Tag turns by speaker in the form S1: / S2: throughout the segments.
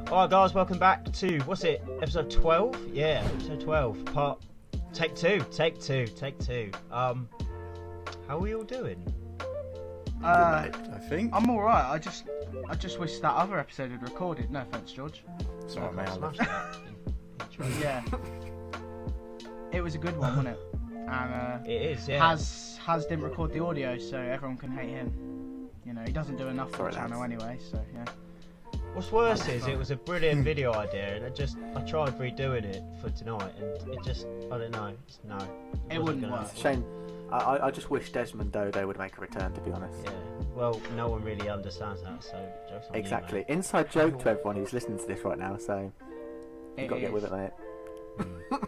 S1: Alright guys, welcome back to, what's it, episode 12? Yeah, episode 12, take two. How are we all doing?
S2: I think.
S3: I'm alright, I just wish that other episode had recorded. No offence, George.
S2: Sorry, mate.
S1: Smash that.
S3: Yeah. It was a good one, wasn't it? And
S1: It is, yeah.
S3: Has didn't record the audio, so everyone can hate him. You know, he doesn't do enough for the channel anyway, so yeah.
S1: What's worse is it was a brilliant video idea, and I tried redoing it for tonight, and it just, I don't know,
S3: It wouldn't work.
S4: It's a shame. I just wish Desmond Dodo would make a return, to be honest.
S1: Yeah, well, no one really understands that, so joke's on you,
S4: Exactly.
S1: mate.
S4: Inside joke to everyone who's listening to this right now, so you've got to get with it, mate.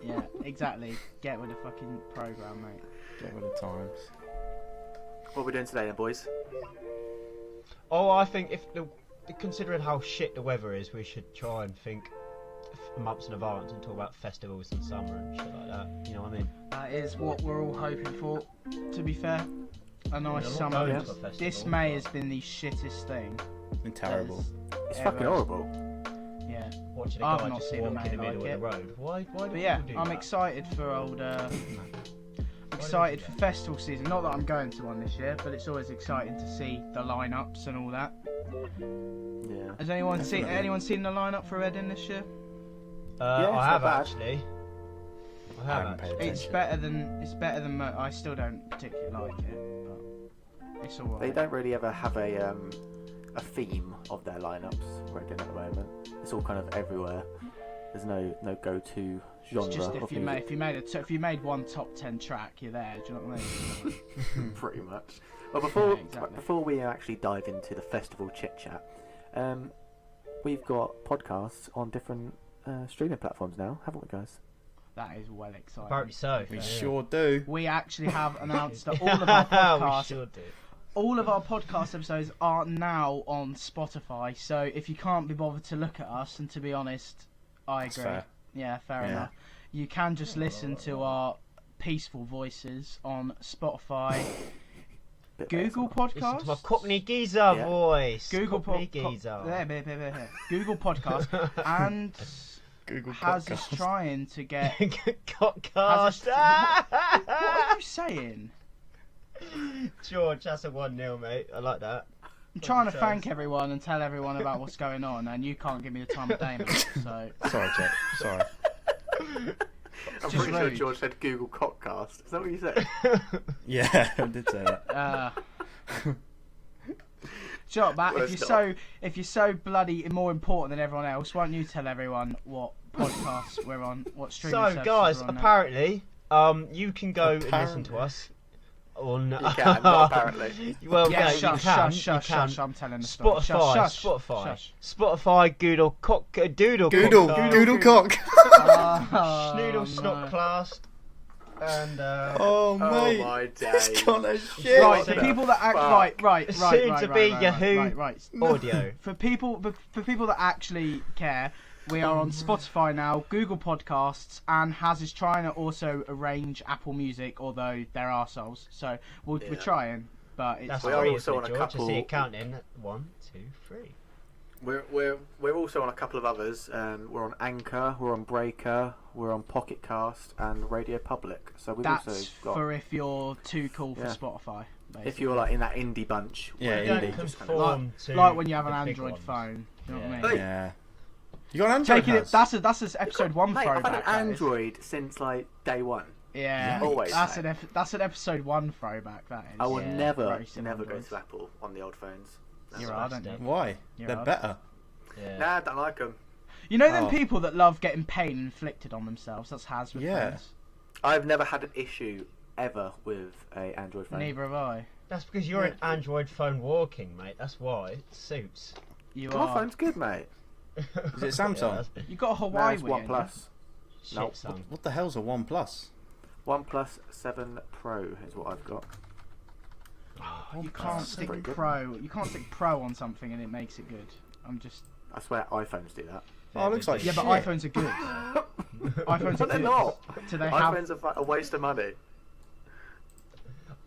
S3: Yeah, exactly. Get with the fucking programme, mate.
S2: Get with the times.
S4: What are we doing today then, boys?
S1: Oh, I think considering how shit the weather is, we should try and think months in advance and talk about festivals in summer and shit like that. You know what I mean?
S3: That is what we're all hoping for, to be fair. A nice summer.
S1: going to a festival,
S3: This May has been the shittest thing.
S2: It's been terrible.
S4: It's fucking horrible.
S3: Yeah.
S1: Watching a
S3: I've
S1: guy
S3: not
S1: just
S3: seen a
S1: walk in the
S3: May
S1: middle
S3: like
S1: of the road. Why do
S3: But yeah,
S1: people do
S3: I'm
S1: that?
S3: excited for excited for festival season. Not that I'm going to one this year, but it's always exciting to see the lineups and all that.
S4: Yeah.
S3: Has anyone seen the lineup for Reading this year?
S4: Yeah,
S1: I have
S4: not bad.
S1: actually. I
S2: I
S1: have
S2: haven't paid
S1: actually.
S3: It's better than I still don't particularly like it, but it's alright.
S4: They don't really ever have a theme of their lineups, Reading, at the moment. It's all kind of everywhere. There's no go-to genre.
S3: It's just
S4: of
S3: if you made one top 10 track, you're there. Do you know what I mean?
S4: music. Pretty much. Well,
S3: Yeah, exactly.
S4: before we actually dive into the festival chit-chat, we've got podcasts on different streaming platforms now, haven't we, guys?
S3: That is well exciting.
S1: Apparently so.
S2: We
S1: yeah.
S2: sure do.
S3: We actually have announced that all of our podcasts,
S1: we sure do.
S3: all of our podcast episodes are now on Spotify. So if you can't be bothered to look at us, and to be honest, I agree.
S2: fair.
S3: Yeah, fair
S2: Yeah.
S3: enough. You can just listen to our peaceful voices on Spotify, Google
S1: Listen to my
S3: Podcasts,
S1: Cockney geezer
S4: Yeah.
S1: voice.
S3: Google
S1: Cockney
S3: po-
S1: geezer.
S3: Google Podcast, and
S2: Google
S3: Haz is
S2: Podcast.
S3: trying to get.
S1: Cockcast.
S3: What are you saying?
S1: George, that's a 1-0, mate. I like that.
S3: I'm trying to
S1: Sounds-
S3: thank everyone and tell everyone about what's going on, and you can't give me the time of day, mate. So
S2: Sorry, Jack. Sorry.
S4: I'm
S3: just
S4: pretty sure
S3: rude.
S4: George said Google Cockcast. Is that what you said?
S2: Yeah, I did say that.
S3: shut up, Matt.
S4: Well,
S3: If you're so bloody more important than everyone else, why don't you tell everyone what podcasts we're on, what streaming
S1: So,
S3: services
S1: guys,
S3: we're on now?
S1: apparently, you can go and listen to us on.
S4: You can, not apparently.
S1: Well,
S3: Yeah,
S1: no,
S3: shush,
S1: you can.
S3: shush,
S1: you
S3: shush,
S1: can.
S3: shush. I'm telling the story.
S1: Spotify,
S3: Shush,
S1: Spotify,
S3: shush.
S1: Spotify, Doodle, Doodle,
S2: Doodle Cock.
S3: Oh,
S1: Schnoodle,
S3: no.
S1: Snot Class, and
S2: Oh, mate.
S4: Oh my
S2: This
S4: days.
S2: kind of shit.
S3: Right, for people that act
S4: Fuck.
S3: right,
S1: Soon to be Yahoo
S3: right.
S1: audio.
S3: For people that actually care, we are on Spotify now, Google Podcasts, and Haz is trying to also arrange Apple Music, although they're arseholes. So we're
S4: Yeah.
S3: trying, but it's
S1: That's
S4: We are
S1: three,
S4: also
S1: isn't
S4: on
S1: it,
S4: a
S1: George? I see
S4: couple-
S1: it counting. 1, 2, 3.
S4: We're also on a couple of others. We're on Anchor, we're on Breaker, we're on Pocket Cast and Radio Public. So we've
S3: that's
S4: also got.
S3: for if you're too cool for
S4: Yeah.
S3: Spotify. Basically.
S4: If you're like in that indie bunch.
S2: Yeah,
S4: where
S1: Don't
S2: indie.
S4: just kind of-
S1: conform to
S3: like when you have an
S1: the big
S3: Android
S1: ones.
S3: phone. You know what I
S1: Yeah.
S3: mean?
S2: Yeah. You got an Android?
S3: Taking it,
S2: Haz?
S3: that's episode one
S4: Mate, I've had
S3: throwback.
S4: an
S3: that is.
S4: Android since like day one.
S3: Yeah,
S4: Always,
S3: That's
S4: mate.
S3: that's an episode one throwback. That is.
S4: I would
S1: Yeah.
S4: never
S3: Racing
S4: go
S3: Androids.
S4: to Apple on the old phones. That's
S3: You're
S4: all.
S3: right, don't you?
S2: Why?
S3: You're
S2: They're
S3: right.
S2: better.
S1: Yeah.
S4: Nah, I don't like them.
S3: You know them
S2: Oh.
S3: people that love getting pain inflicted on themselves. That's Haz with
S2: Yeah.
S3: phones.
S4: I've never had an issue ever with a Android phone.
S3: Neither have I.
S1: That's because you're an Android phone walking, mate. That's why. It suits.
S3: You
S4: My
S3: are.
S4: phone's good, mate.
S2: Is it Samsung?
S3: You got a
S4: No,
S3: Hawaii
S4: it's
S3: wing.
S4: OnePlus.
S1: Shit,
S4: Nope.
S1: son.
S2: What the hell's a OnePlus?
S4: OnePlus 7 Pro is what I've got.
S3: You can't
S4: That's
S3: stick
S4: pretty good.
S3: pro. You can't stick pro on something and it makes it good. I'm just.
S4: I swear iPhones do that.
S2: Oh, it looks like
S3: Yeah,
S2: shit.
S3: but iPhones are good. iPhones are
S4: But they're
S3: good.
S4: not.
S3: Do they have?
S4: iPhones are a waste of money.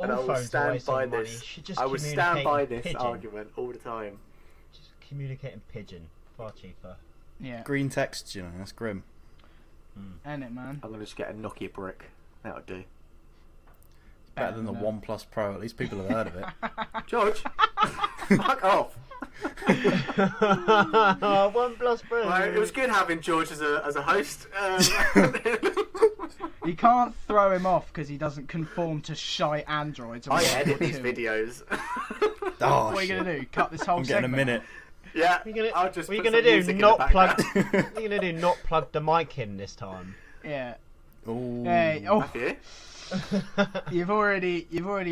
S4: And I
S1: All
S4: will
S1: phones are
S4: stand
S1: wasting
S4: by
S1: money.
S4: this.
S1: You should just
S4: I will stand by
S1: communicate in
S4: this
S1: pigeon.
S4: argument all the time.
S1: Just communicate in pigeon. Far cheaper.
S3: Yeah.
S2: Green text, you know, that's grim.
S3: Ain't it, man?
S4: I'm gonna just get a Nokia brick. That would do.
S2: Better than the OnePlus Pro. At least people have heard of it.
S4: George, fuck off.
S1: OnePlus Pro.
S4: Right, it was good having George as a host.
S3: You can't throw him off because he doesn't conform to shy androids.
S4: I edit these videos.
S2: Oh,
S3: What are you
S2: shit.
S3: gonna do? Cut this whole
S2: I'm getting a
S3: segment
S2: minute.
S4: Yeah,
S1: What are you gonna,
S4: I'll just
S1: what are you
S4: put
S1: gonna
S4: some
S1: do?
S4: music in the
S1: Not plug.
S4: background.
S1: What are you gonna do? Not plug the mic in this time.
S3: Yeah.
S2: Ooh.
S3: Hey, oh,
S4: Have you?
S3: you've already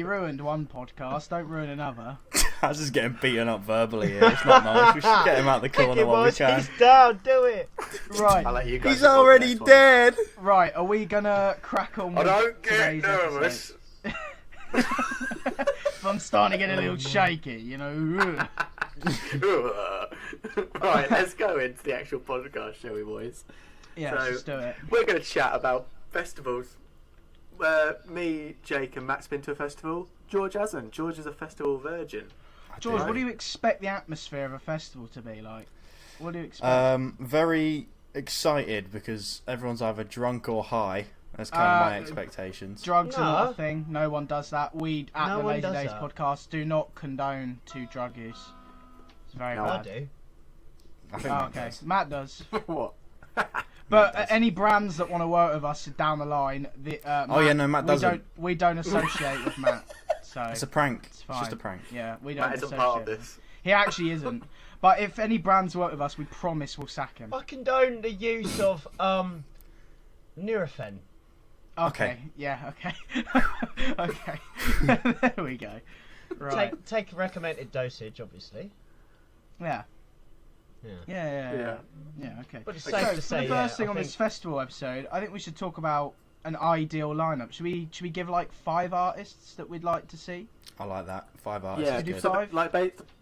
S3: ruined one podcast. Don't ruin another.
S2: I was just getting beaten up verbally here. It's not nice. We should get him out the corner
S1: Quick,
S2: while we
S1: boys,
S2: can.
S1: he's down. Do it.
S3: Right.
S4: I'll let you guys
S2: He's
S4: record the
S2: already
S4: next one.
S2: dead.
S3: Right. Are we gonna crack on with
S4: I don't get
S3: today's
S4: nervous.
S3: episode? I'm starting to get a little shaky, you know.
S4: Right, let's go into the actual podcast, shall we, boys?
S3: Yeah,
S4: So-
S3: let's just do it.
S4: We're going to chat about festivals. Me, Jake, and Matt's been to a festival. George hasn't. George is a festival virgin.
S3: George,
S4: Right.
S3: what do you expect the atmosphere of a festival to be like? What do you expect?
S2: Very excited because everyone's either drunk or high. That's kind of my
S3: Uh,
S2: expectations.
S3: Drugs are not
S1: No.
S3: a thing. No one does that. We at
S1: No
S3: the
S1: one
S3: Lazy
S1: does
S3: Days
S1: that.
S3: podcast do not condone to drug use. It's very
S4: No,
S1: I
S3: bad.
S1: do.
S2: I think
S3: Oh,
S2: that
S3: okay,
S2: does.
S3: Matt does.
S4: What?
S3: But
S2: does.
S3: any brands that want to work with us down the line,
S2: Oh, yeah, no, Matt doesn't.
S3: We don't associate with Matt. So
S2: It's a prank.
S3: it's
S2: It's
S3: fine.
S2: just a prank.
S3: Yeah, we don't
S4: Matt isn't
S3: associate.
S4: part of
S3: with
S4: this.
S3: him. He actually isn't. But if any brands work with us, we promise we'll sack him.
S1: I condone the use of Nurofen.
S3: Okay. Yeah. Okay. Okay. There we go. Right.
S1: Take recommended dosage, obviously.
S3: Yeah.
S1: Yeah.
S3: Yeah. Yeah. Okay.
S1: But it's
S3: So,
S1: safe to
S3: for
S1: say,
S3: the first thing
S1: I
S3: on
S1: think-
S3: this festival episode, I think we should talk about an ideal lineup. Should we give like 5 artists that we'd like to see?
S2: I like that. 5 artists.
S4: Yeah,
S2: is
S3: do
S2: good.
S3: so- five?
S4: like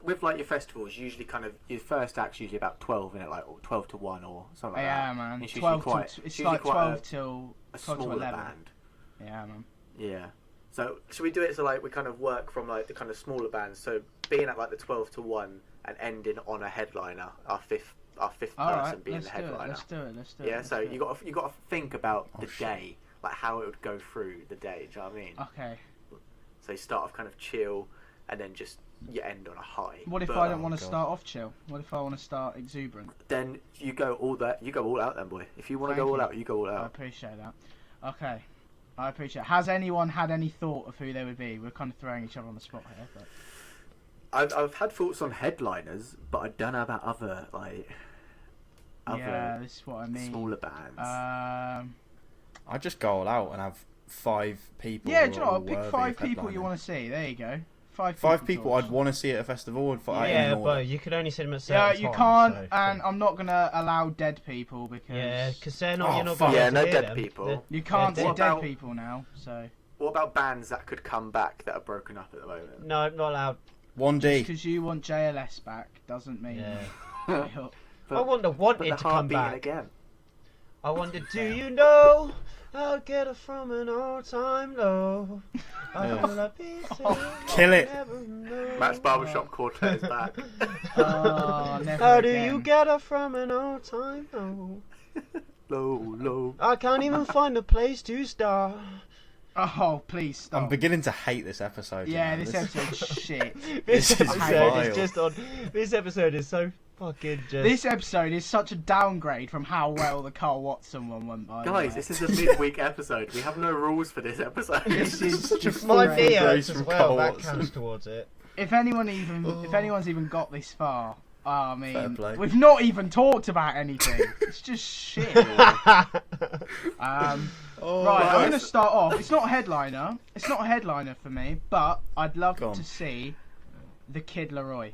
S4: with like your festivals, usually kind of your first act's usually about 12 in it, like or 12 to 1 or something like
S3: Yeah,
S4: that.
S3: man.
S4: It's usually
S3: 12
S4: quite,
S3: till it's
S4: usually
S3: like
S4: quite
S3: 12 till
S4: a
S3: 12 to
S4: smaller
S3: 11.
S4: band.
S3: Yeah, man.
S4: Yeah. So should we do it so like we kind of work from like the kind of smaller bands, so being at like the 12 to 1 and ending on a headliner, our fifth
S3: All
S4: person
S3: right,
S4: being
S3: let's
S4: the
S3: do it.
S4: headliner.
S3: Let's do it. Let's do it.
S4: Yeah,
S3: let's
S4: so
S3: do it.
S4: you got to think about
S2: Oh,
S4: the
S2: shit.
S4: day, like how it would go through the day. Do you know what I mean?
S3: Okay.
S4: So you start off kind of chill, and then just you end on a high.
S3: What if
S4: But
S3: I don't want to
S2: God.
S3: start off chill? What if I want to start exuberant?
S4: Then you go all out, then, boy. If you want to
S3: Thank
S4: go all
S3: you.
S4: out, you go all
S3: I
S4: out.
S3: appreciate that. Okay. I appreciate it. Has anyone had any thought of who they would be? We're kind of throwing each other on the spot here, but
S4: I've had thoughts on headliners, but I don't know about other
S3: yeah, this is what I mean.
S4: smaller bands.
S2: I'd just go all out and have 5 people.
S3: Yeah,
S2: who
S3: do you know
S2: are
S3: what? Pick
S2: worthy
S3: 5
S2: of
S3: people you
S2: headlining.
S3: want to see. There you go. 5
S2: 5 people
S3: George.
S2: I'd want to see at a festival.
S1: Yeah,
S2: in
S1: but
S2: order.
S1: you could only see them at
S3: Yeah,
S1: certain
S3: you
S1: times,
S3: can't,
S1: so-
S3: and I'm not gonna allow dead people because
S1: Yeah, because they're not.
S2: Oh,
S1: You're not
S2: fuck.
S1: going
S4: Yeah,
S1: to
S4: no
S1: hear
S4: dead
S1: them.
S4: people.
S1: They're-
S3: you can't
S1: Yeah,
S3: see
S4: what
S3: dead
S4: about-
S3: people now. So
S4: What about bands that could come back that are broken up at the moment?
S1: No, not allowed.
S2: 1D.
S3: because you want JLS back doesn't mean.
S1: Yeah.
S3: You're-
S1: I wonder
S4: But
S1: wanted
S4: the
S1: to come
S4: heart beating
S1: back.
S4: again.
S1: I wonder, do you know I'll get her from an all-time low? I
S2: Yeah.
S1: feel a piece
S2: Kill it.
S4: Matt's Barbershop Quartet is back.
S3: Oh, never
S1: How do
S3: again.
S1: you get her from an all-time low?
S4: Low.
S1: I can't even find a place to start.
S3: Oh, please stop.
S2: I'm beginning to hate this episode. you
S3: Yeah,
S2: know.
S3: this episode's shit.
S1: This
S2: This is
S1: episode
S2: vile.
S1: is just on. This episode is so fucking just.
S3: This episode is such a downgrade from how well the Carl Watson one went by. the
S4: Guys,
S3: way.
S4: this is a midweek episode. We have no rules for this episode.
S3: This is
S2: such a
S3: just
S1: my
S2: full
S1: knee
S2: embrace
S1: hurts as
S2: from
S1: well.
S2: Carl
S1: That
S2: Watson.
S1: counts towards it.
S3: if anyone's even got this far, I
S2: Fair
S3: mean,
S2: play.
S3: we've not even talked about anything. It's just shit.
S2: Oh,
S3: Right, I'm
S4: right.
S3: going to start off. It's not a headliner. It's not a headliner for me, but I'd love
S2: Go on.
S3: to see the Kid Laroi.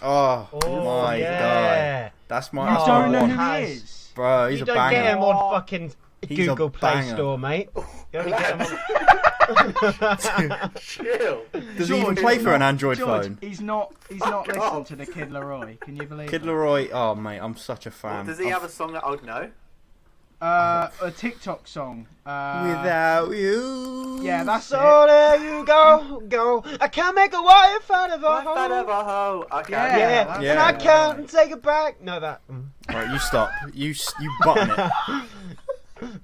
S2: Oh,
S1: Oh
S2: my
S1: yeah.
S2: god. That's
S3: You
S2: my.
S1: Oh,
S3: don't know
S1: what
S3: who
S1: has-
S3: he is.
S2: Bro, he's
S1: You
S2: a
S1: don't
S2: banger.
S1: get him on fucking
S2: He's a
S1: Google Play
S2: banger.
S1: Store, mate. You only get him on.
S4: Chill.
S2: Does he even
S3: George,
S2: play
S3: he's
S2: for an
S3: not-
S2: Android
S3: George,
S2: phone?
S3: He's not
S4: Fuck
S3: listened
S4: off.
S3: to the Kid Laroi. Can you believe
S2: Kid
S3: it?
S2: Laroi, oh mate, I'm such a fan.
S4: Does he have a song that I would know?
S3: A TikTok song.
S2: Without you.
S3: Yeah, that's
S1: So
S3: it.
S1: there you go. I can't make a wife out of a
S4: Right,
S1: hoe.
S4: out of a hoe. Okay.
S3: Yeah,
S1: Yeah,
S3: that's
S1: and I
S3: it.
S1: can't take it back. No, that.
S2: Right, you stop. You button it.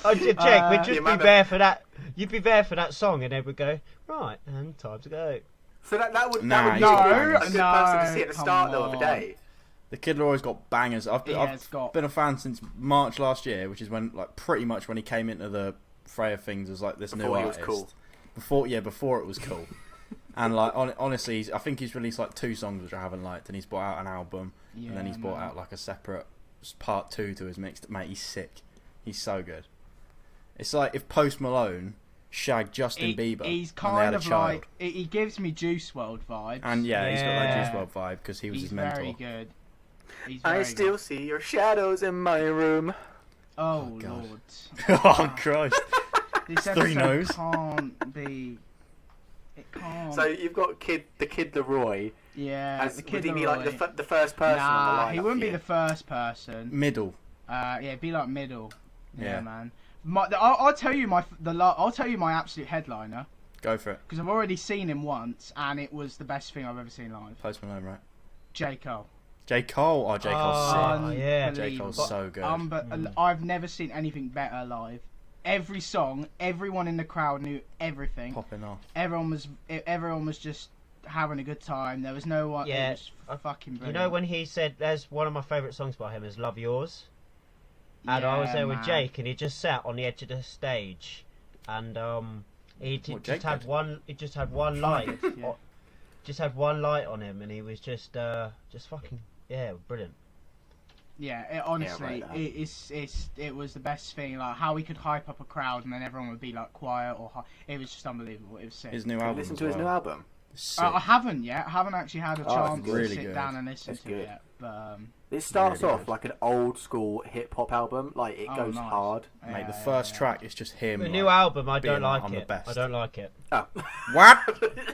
S1: Oh, Jake, we'd just be there for that. You'd be there for that song, and they would go, right, and time to go.
S4: So that would
S2: Nah,
S4: be
S2: no,
S4: a good
S3: no,
S4: person to see at the
S3: come
S4: start though of the
S3: on.
S4: day.
S2: The Kid Laroi got bangers. I've been a fan since March last year, which is when, like, pretty much when he came into the Freya things as like this new
S4: Before he
S2: artist.
S4: was cool.
S2: Before it was cool. And like honestly, I think he's released like 2 songs which I haven't liked, and he's brought out an album, and then he's brought out like a separate part 2 to his mix. Mate, he's sick. He's so good. It's like if Post Malone shagged Justin Bieber.
S3: He's
S2: and they had
S3: kind
S2: a
S3: of
S2: child.
S3: like he gives me Juice WRLD vibes.
S2: And he's got that
S1: Yeah.
S2: Juice WRLD vibe because he was
S3: he's
S2: his mentor.
S3: very good. He's
S4: I
S3: very
S4: still
S3: good.
S4: see your shadows in my room.
S3: Oh
S2: God.
S3: Lord.
S2: Oh Christ!
S3: This
S2: 3
S3: episode
S2: no's.
S3: can't be. It can't.
S4: So you've got the Kid Laroi.
S3: yeah,
S4: As,
S3: the
S4: would
S3: Kid
S4: he be
S3: Laroi.
S4: like the first person on the
S3: Nah,
S4: lineup?
S3: he wouldn't be
S4: here?
S3: the first person.
S2: Middle.
S3: Yeah, it'd be like middle. Yeah,
S2: Yeah.
S3: man. I'll tell you I'll tell you my absolute headliner
S2: Go for it.
S3: because I've already seen him once and it was the best thing I've ever seen live.
S2: Post Malone, right?
S3: J Cole.
S2: J Cole. Oh, J Cole's sick.
S1: Oh, yeah.
S2: J Cole's so good.
S3: I've never seen anything better live. Every song, everyone in the crowd knew everything.
S2: Popping off.
S3: Everyone was just having a good time. There was no one.
S1: Yeah.
S3: It was fucking
S1: You
S3: brilliant.
S1: know when he said, "There's one of my favourite songs by him is Love Yours," and I was
S3: Yeah,
S1: there with
S3: man.
S1: Jake, and he just sat on the edge of the stage, and
S2: What, Jake
S1: just had
S2: did?
S1: one. He just had one light.
S3: Yeah.
S1: Just had one light on him, and he was just fucking brilliant.
S3: Yeah, honestly,
S4: right,
S3: it was the best thing. Like how he could hype up a crowd and then everyone would be like quiet or it was just unbelievable. It was sick.
S2: His new
S4: Have you
S2: album.
S4: listened
S2: as
S4: to his
S2: well.
S4: new album?
S2: Sick.
S3: I haven't yet. I haven't actually had a
S4: Oh,
S3: chance
S4: it's
S3: to
S2: really
S3: sit
S2: good.
S3: down and listen
S4: It's
S3: to
S4: good.
S3: it yet. But
S4: It starts
S2: Really
S4: off
S2: good.
S4: like an old school hip hop album. Like it
S3: Oh,
S4: goes
S3: nice.
S4: hard.
S2: Mate, the
S3: yeah,
S2: first
S3: yeah.
S2: track is just him.
S1: The
S2: like,
S1: new album, I
S2: being
S1: don't
S2: like,
S1: like
S2: "I'm the
S1: it.
S2: best."
S1: I don't like it.
S4: Oh.
S2: What?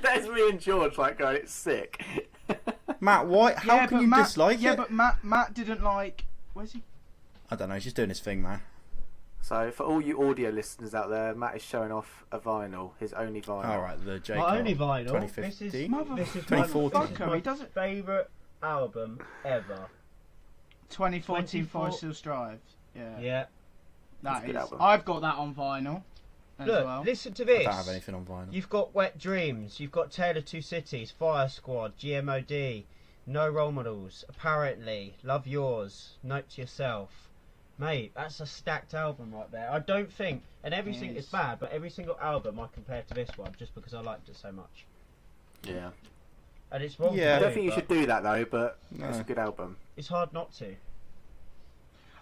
S4: There's me and George like going, it's sick.
S2: Matt, why? How
S3: Yeah,
S2: can
S3: but
S2: you
S3: Matt,
S2: dislike
S3: yeah,
S2: it?
S3: but Matt didn't like. Where's he?
S2: I don't know. He's just doing his thing, man.
S4: So for all you audio listeners out there, Matt is showing off a vinyl, his only vinyl.
S2: All right, the J.
S1: My
S2: Cole,
S1: only vinyl.
S2: 2015.
S1: This is
S3: Motherfucker,
S1: this is
S2: 2014.
S1: my
S3: he doesn't.
S1: favourite album ever.
S3: 2014
S1: 24
S3: Forest Hills Drive. Yeah.
S1: Yeah.
S3: That
S4: It's a good
S3: is.
S4: album.
S3: I've got that on vinyl as
S1: Look,
S3: well.
S1: listen to
S2: I
S1: this.
S2: don't have anything on vinyl.
S1: You've got Wet Dreams, you've got Tale of Two Cities, Fire Squad, GMOD, No Role Models, Apparently, Love Yours, Note to Yourself. Mate, that's a stacked album right there. I don't think, and everything
S3: It
S1: is
S3: is.
S1: bad, but every single album I compare to this one just because I liked it so much.
S4: Yeah.
S1: And it's wrong
S2: Yeah.
S4: I
S1: to
S4: don't
S1: do,
S4: think you
S1: but
S4: should do that though, but
S2: No.
S4: it's a good album.
S1: it's hard not to.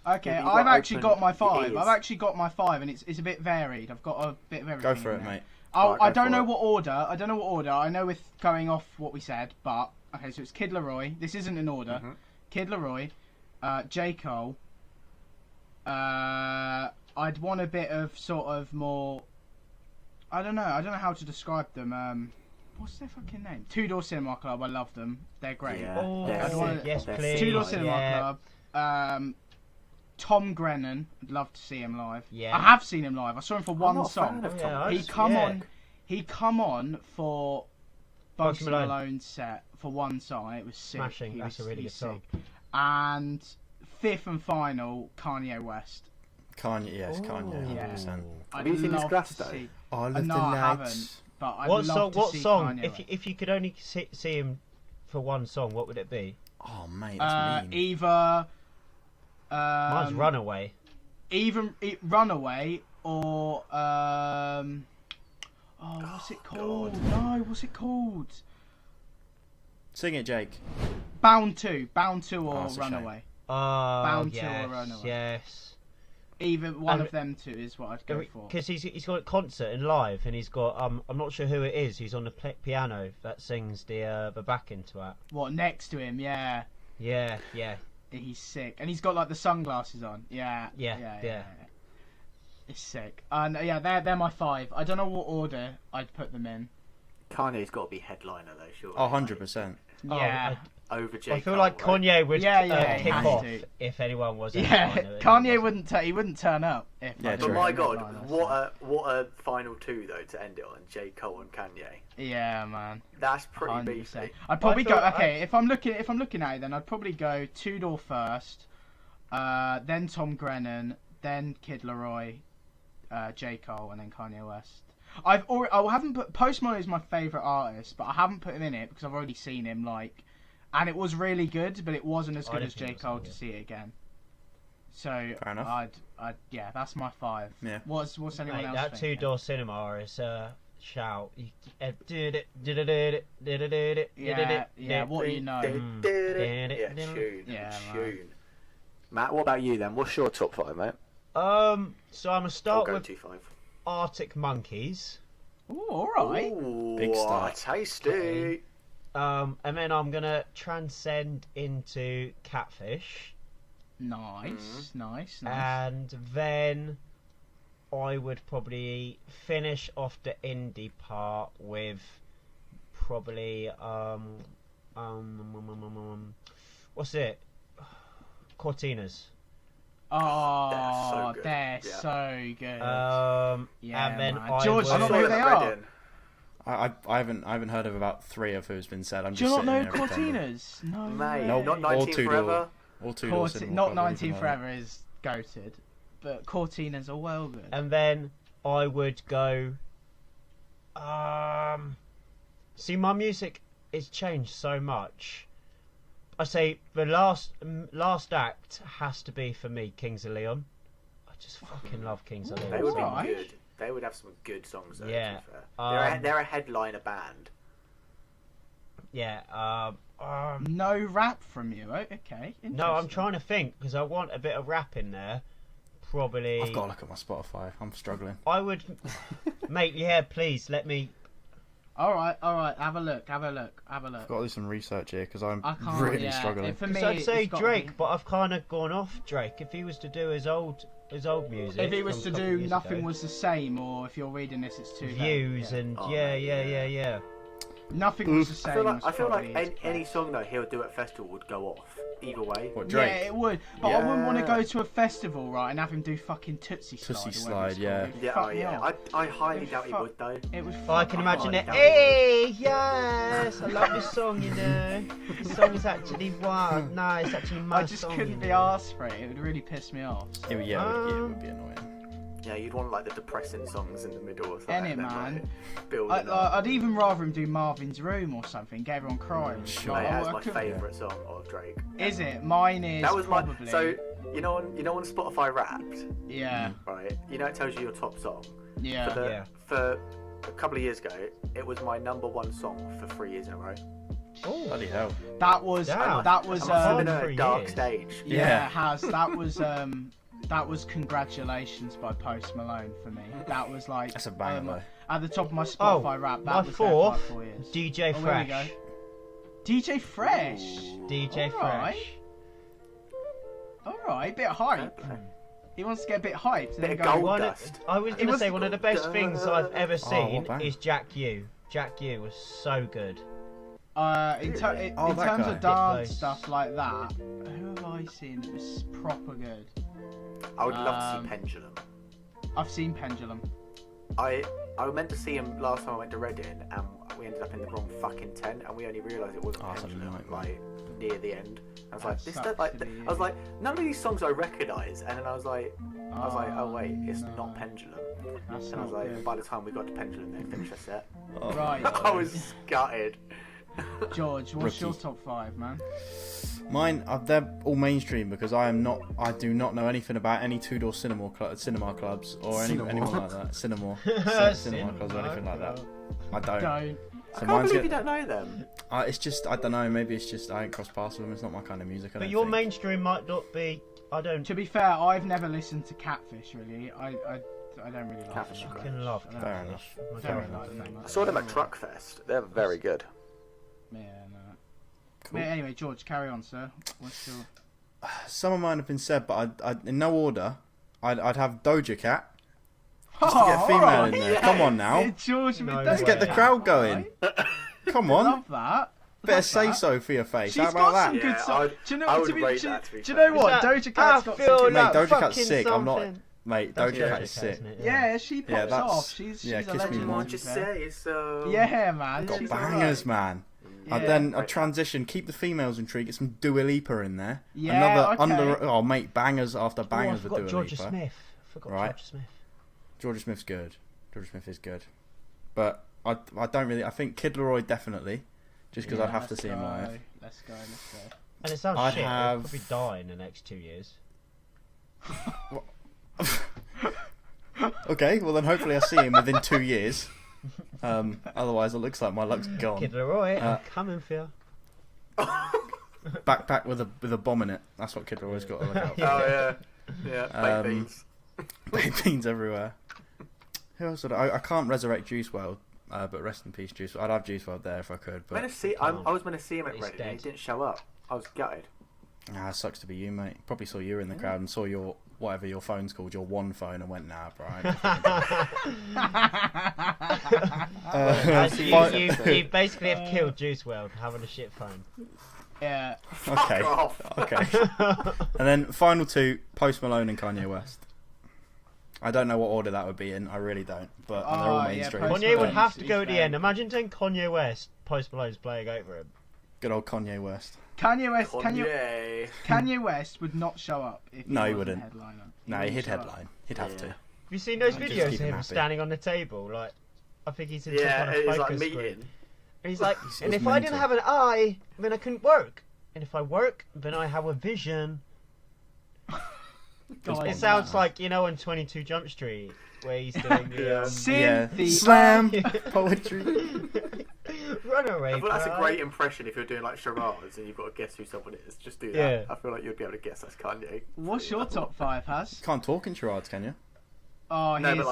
S3: Okay,
S4: You've
S3: I've
S4: got
S3: actually
S4: open
S3: got my
S4: your
S3: 5.
S4: ears.
S3: I've actually got my 5, and it's a bit varied. I've got a bit of everything.
S2: Go for
S3: in
S2: it,
S3: there.
S2: mate.
S3: I
S4: Alright, go
S3: don't
S4: for
S3: know
S4: it.
S3: what order. I know we're going off what we said, but okay. So it's Kid Laroi. This isn't in order.
S4: Mhm.
S3: Kid Laroi, J Cole. I'd want a bit of sort of more. I don't know how to describe them. What's their fucking name? Two Door Cinema Club. I love them. They're great.
S4: Yeah.
S1: Oh,
S4: they're
S3: I'd wanna-
S4: sick.
S1: yes,
S4: They're
S1: please.
S4: sick.
S3: Two Door Cinema
S1: Yeah.
S3: Club. Tom Grennan. I'd love to see him live.
S1: Yeah.
S3: I have seen him live. I saw him for
S4: I'm
S3: one
S4: not a
S3: song.
S4: fan of
S1: Oh,
S4: Tom
S1: yeah,
S4: Hanks.
S3: He come on for Bugs
S1: Bugs Malone.
S3: Malone's set for one song. It was sick.
S1: Smashing, that's a really good
S3: he's
S1: song.
S3: sick. And fifth and final, Kanye West.
S2: Kanye, yes, Kanye,
S1: Ooh.
S2: 100%.
S3: I'd
S4: Have you seen his
S3: love
S4: Glass
S3: to
S4: though?
S3: see.
S2: I love
S3: No,
S2: the
S3: I
S2: lights.
S3: haven't. But I'd
S1: What
S3: love
S1: song?
S3: to
S1: What
S3: see
S1: song?
S3: Kanye
S1: If
S3: West.
S1: if you could only see him for one song, what would it be?
S2: Oh, mate, that's mean.
S3: Either
S1: Mine's Runaway.
S3: Runaway or what's it called? No, what's it called?
S2: Sing it, Jake.
S3: Bound to or
S2: Oh, it's a shame.
S3: Runaway.
S1: Oh,
S3: Bound to
S1: yes,
S3: or Runaway.
S1: yes.
S3: Either one
S1: And-
S3: of them two is what I'd go for.
S1: Because he's got a concert and live, and he's got I'm not sure who it is. He's on the piano that sings the backing to it.
S3: What next to him? Yeah,
S1: Yeah.
S3: he's sick, and he's got like the sunglasses on. Yeah.
S1: Yeah.
S3: It's sick, and yeah, they're my 5. I don't know what order I'd put them in.
S4: Kanye's got to be headliner though, surely.
S2: Oh, 100%.
S3: Yeah.
S4: Over J.
S1: I feel
S4: Cole,
S1: like
S4: right?
S1: Kanye would
S3: Yeah, he
S1: kick
S3: has
S1: off
S3: to.
S1: if anyone was.
S3: Yeah, Kanye wouldn't turn up if.
S2: Yeah,
S3: I
S4: But
S2: true.
S3: didn't
S4: my
S3: have
S4: God,
S3: headliner,
S4: what a final two though to end it on. J. Cole and Kanye.
S3: Yeah, man.
S4: That's pretty
S3: 100%.
S4: beefy.
S3: I'd probably
S1: feel-
S3: go. Okay, if I'm looking at it, then I'd probably go Two Door first, then Tom Grennan, then Kid Laroi, J Cole, and then Kanye West. I haven't put Post Malone is my favorite artist, but I haven't put him in it because I've already seen him and it was really good, but it wasn't as
S1: I
S3: good
S1: don't
S3: as
S1: think
S3: J
S1: it was
S3: Cole
S1: that
S3: to
S1: good.
S3: see it again. So
S2: Fair enough.
S3: yeah, that's my 5.
S2: Yeah.
S3: What's anyone
S1: Mate,
S3: else?
S1: that
S3: thinking?
S1: two-door cinema is shout.
S3: Yeah, what you know.
S4: Yeah, tune.
S3: Yeah,
S4: tune. Matt, what about you then? What's your top 5, mate?
S1: So I'm gonna
S4: Or
S1: start
S4: go
S1: with
S4: to 5.
S1: Arctic Monkeys.
S3: Ooh, all right.
S4: Ooh,
S2: Big start.
S4: tasty.
S1: Okay. And then I'm gonna transcend into Catfish,
S3: Nice.
S1: and then I would probably finish off the indie part with probably what's it? Cortinas.
S3: Oh,
S4: They're
S3: they're
S4: so good.
S3: so good. Yeah,
S1: and then
S3: man.
S1: I
S3: George,
S1: would...
S3: I don't know who they are.
S2: I haven't heard of about 3 of who's been said. I'm
S3: Do you
S2: just
S3: not know
S2: sitting here pretending.
S3: Cortinas? No,
S4: Mate,
S2: Nope.
S4: not
S2: All
S4: 19
S2: two
S4: Forever.
S2: door. All two door cinema
S3: Not
S2: club,
S3: 19
S2: anything like
S3: Forever is goated, but Cortinas are well good.
S1: And then I would go. See, my music has changed so much. I say the last act has to be for me, Kings of Leon. I just fucking love Kings of Leon.
S4: They would
S1: so much.
S4: be good. They would have some good songs though.
S1: Yeah.
S4: To be fair.
S1: Um,
S4: They're a headliner band.
S1: Yeah.
S3: No rap from you, oh, okay.
S1: No, I'm
S3: interesting.
S1: trying to think because I want a bit of rap in there. Probably.
S2: I've got to look at my Spotify. I'm struggling.
S1: I would, mate. Yeah, please let me.
S3: All right. Have a look.
S2: I've got to do some research here because I'm
S3: I can't.
S2: really
S3: yeah.
S2: struggling.
S3: For me,
S1: Because I'd say
S3: it's gotta
S1: Drake,
S3: be-
S1: but I've kind of gone off Drake. If he was to do his old music,
S3: If he was
S1: from
S3: to
S1: a couple
S3: do
S1: years
S3: Nothing
S1: ago,
S3: Was the Same, or if you're reading this, it's too late.
S1: views
S3: Yeah.
S1: and
S4: Oh,
S1: yeah,
S4: mate,
S1: yeah.
S3: Nothing Was the Same.
S4: I feel
S3: was
S4: like
S3: probably
S4: any
S3: his
S4: song though he'll do at festival would go off either way.
S2: What,
S3: best.
S2: Drake?
S3: Yeah, it would. But I wouldn't want to
S4: Yeah.
S3: go to a festival, right, and have him do fucking Tootsie Slide.
S2: Tootsie
S3: or whatever it's
S2: Slide, yeah.
S3: called. It'd
S4: Yeah,
S3: fuck
S4: oh
S3: me
S4: yeah.
S3: off.
S4: I highly doubt he
S3: Fuck.
S4: would though.
S3: It would.
S1: I can
S3: fuck
S1: imagine
S3: me
S1: it.
S3: off.
S1: Hey, yes, I love this song. You know, this song is actually wild. No, it's actually my
S3: I just
S1: song.
S3: couldn't
S1: you
S3: be
S1: know.
S3: asked for it. It would really piss me off.
S2: It would be annoying.
S4: Yeah, you'd want like the depressing songs in the middle or something.
S3: Ain't it,
S4: and then,
S3: man?
S4: like, building up.
S3: I'd even rather him do Marvin's Room or something. Get everyone crying.
S2: Sure.
S3: Like,
S4: Mate, that's
S3: I
S4: my
S3: could-
S4: favourite song of Drake.
S3: Is it? Mine is.
S4: That was
S3: probably.
S4: my so you know on Spotify Wrapped,
S3: Yeah.
S4: right? You know it tells you your top song.
S3: Yeah.
S1: Yeah.
S4: For a couple of years ago, it was my number 1 song for 3 years in a row.
S1: Oh,
S2: Bloody hell.
S3: That was.
S1: Damn.
S3: That was.
S4: I'm in
S1: for
S4: a dark
S1: years.
S4: stage.
S3: Yeah,
S2: Yeah.
S3: it has. That was. That was Congratulations by Post Malone for me. That was like.
S2: That's a banger though.
S3: At the top of my Spotify rap. That
S1: my
S3: was there for
S1: fourth,
S3: like 4 years.
S1: DJ
S3: Oh, there we go.
S1: Fresh.
S3: DJ Fresh.
S4: Ooh.
S1: DJ
S3: Alright.
S1: Fresh.
S3: Alright, bit of hype. He wants to get a bit hyped.
S4: Bit
S3: And
S4: of
S3: then go,
S4: gold
S1: One of-
S4: dust.
S1: I was going to
S3: was
S1: say one of the best things I've ever seen
S2: what band?
S1: is Jack U. Jack U was so good.
S3: in
S2: Oh,
S3: in
S2: that
S3: terms
S2: guy.
S3: of dance
S1: Bit close.
S3: stuff like that, who have I seen that was proper good?
S4: I would love to
S3: Um,
S4: see Pendulum.
S3: I've seen Pendulum.
S4: I meant to see him last time I went to Reading, and we ended up in the wrong fucking tent, and we only realised it wasn't
S2: Oh, that's
S4: Pendulum,
S2: annoying.
S4: like near the end. I was
S3: That
S4: like, this
S3: sucks
S4: like,
S3: to be
S4: I was
S3: you.
S4: like, none of these songs I recognise, and then I was like, oh wait, it's
S3: no.
S4: not Pendulum.
S3: That's
S4: And I was
S3: not
S4: like,
S3: good.
S4: by the time we got to Pendulum, they finished their set.
S2: Oh.
S3: Right,
S4: I was gutted.
S3: George, what's your
S2: Rookie.
S3: top 5, man?
S2: Mine, they're all mainstream because I do not know anything about any two-door cinema clubs or anyone like that. Cinema clubs or anything like that. I don't.
S3: Don't.
S4: I
S2: So
S4: can't
S2: mine's
S4: believe you
S2: good.
S4: don't know them.
S2: It's just, I don't know, maybe it's just I ain't crossed paths with them. It's not my kind of music. I
S1: But
S2: don't
S1: your
S2: think.
S1: mainstream might not be. I don't.
S3: To be fair, I've never listened to Catfish really. I don't really like
S4: Catfish
S3: them.
S4: are
S1: I can love.
S3: I don't
S2: Fair
S3: really-
S2: enough.
S3: I don't
S2: Fair
S3: really
S2: enough.
S3: like them that much.
S4: I saw them at Truckfest. They're very good.
S3: Yeah, no.
S2: Cool.
S3: Yeah, anyway, George, carry on, sir. What's your...
S2: Some of mine have been said, but in no order. I'd have Doja Cat. Just to get a female in there.
S4: yeah.
S2: Come on now.
S3: Yeah, George,
S1: No
S3: don't
S1: Let's
S3: do
S1: get the
S3: that,
S2: crowd going.
S3: right?
S2: Come
S3: I
S2: on.
S3: love that.
S2: Better
S3: Love
S2: say
S3: that.
S2: so for your face.
S3: She's
S2: How about
S3: got some
S2: that?
S3: good
S4: Yeah,
S3: songs. Do you
S4: I
S3: know?
S4: would
S3: To be,
S4: rate
S3: do,
S4: that, to be
S3: do you know
S4: fair.
S3: what?
S1: Is that-
S3: Doja Cat's
S1: I
S3: got
S1: feel
S3: some good.
S2: Mate,
S1: like
S2: Doja Cat's
S1: fucking
S2: sick. I'm not.
S1: something.
S2: Mate,
S1: That's
S2: Doja Cat's sick.
S1: isn't it?
S3: Yeah, she pops
S2: Yeah, that's-
S3: off. She's
S2: yeah,
S3: a
S2: Kiss Me
S3: legend.
S2: More.
S4: What
S3: to
S4: you
S3: be fair.
S4: say? So
S3: Yeah, man.
S2: Got
S3: she's
S2: bangers,
S3: alright.
S2: man.
S3: Yeah.
S2: Then a
S4: Right.
S2: transition. Keep the females intrigued. Get some Dua Lipa in there.
S3: Yeah,
S2: Another
S3: okay.
S2: under. Oh, mate, bangers after
S1: Oh, I
S2: bangers with
S1: forgot
S2: Dua
S1: Georgia
S2: Lipa.
S1: Smith. I forgot
S2: Right.
S1: Georgia Smith.
S2: Georgia Smith's good. Georgia Smith is good, but I don't really. I think Kid Laroi definitely, just because
S3: Yeah,
S2: I'd have to
S3: let's
S2: see him
S3: go.
S2: live.
S3: Let's go.
S1: And it sounds
S2: I'd
S1: shit.
S2: have-
S1: He'll probably die in the next 2 years.
S2: Okay, well then hopefully I see him within 2 years. Otherwise, it looks like my luck's gone.
S1: Kid Leroy,
S2: Uh,
S1: I'm coming for you.
S2: Backpack with a bomb in it. That's what Kid Laroi's got to look out for.
S4: Oh yeah, baked
S2: Um,
S4: beans.
S2: Baked beans everywhere. Who else would I can't resurrect Juice WRLD, but rest in peace, Juice. I'd have Juice WRLD there if I could, but
S4: I was meant to see him at
S1: He's
S4: Reading. He
S1: dead.
S4: didn't show up. I was gutted.
S2: it sucks to be you, mate. Probably saw you in the crowd and saw your whatever your phone's called, your one phone, and went, nah, Brian.
S1: You basically have killed Juice WRLD having a shit phone.
S3: Yeah.
S2: Okay.
S4: Fuck off.
S2: Okay. And then final two, Post Malone and Kanye West. I don't know what order that would be in. I really don't. But and they're all
S3: Oh, yeah,
S2: mainstream.
S3: Post
S1: Kanye would
S3: Malone's-
S1: have to
S3: he's
S1: go at the
S3: very
S1: end.
S3: good.
S1: Imagine saying Kanye West, Post Malone's playing over him.
S2: Good old Kanye West.
S3: Kanye West.
S4: Kanye.
S3: Kanye West would not show up if
S2: No, he
S3: wasn't
S2: wouldn't.
S3: Headliner.
S2: No,
S3: wouldn't
S2: he'd
S3: show up.
S2: headline. He'd have to.
S4: Yeah.
S1: Have you seen those
S2: Just
S1: videos
S2: keep
S1: of
S2: him
S1: him
S2: happy.
S1: standing on the table? Like, I think he's in some
S4: Yeah,
S1: kind of
S4: it's
S1: focus
S4: like
S1: group.
S4: meeting.
S1: And he's like,
S2: He's
S1: and if I didn't
S2: mental.
S1: have an eye, then I couldn't work. And if I work, then I have a vision.
S3: God,
S1: It sounds like, you know, on 22 Jump Street, where he's doing the
S2: Yeah.
S3: Cynthia.
S2: Slam poetry.
S1: Runaway.
S4: I feel that's a
S1: Bride.
S4: great impression if you're doing like charades and you've got to guess who someone is. Just do that.
S1: Yeah.
S4: I feel like you'd be able to guess that's Kanye.
S3: What's your top five, Has?
S2: Can't talk in charades, can you?
S3: Oh,
S4: No,
S3: his,
S4: but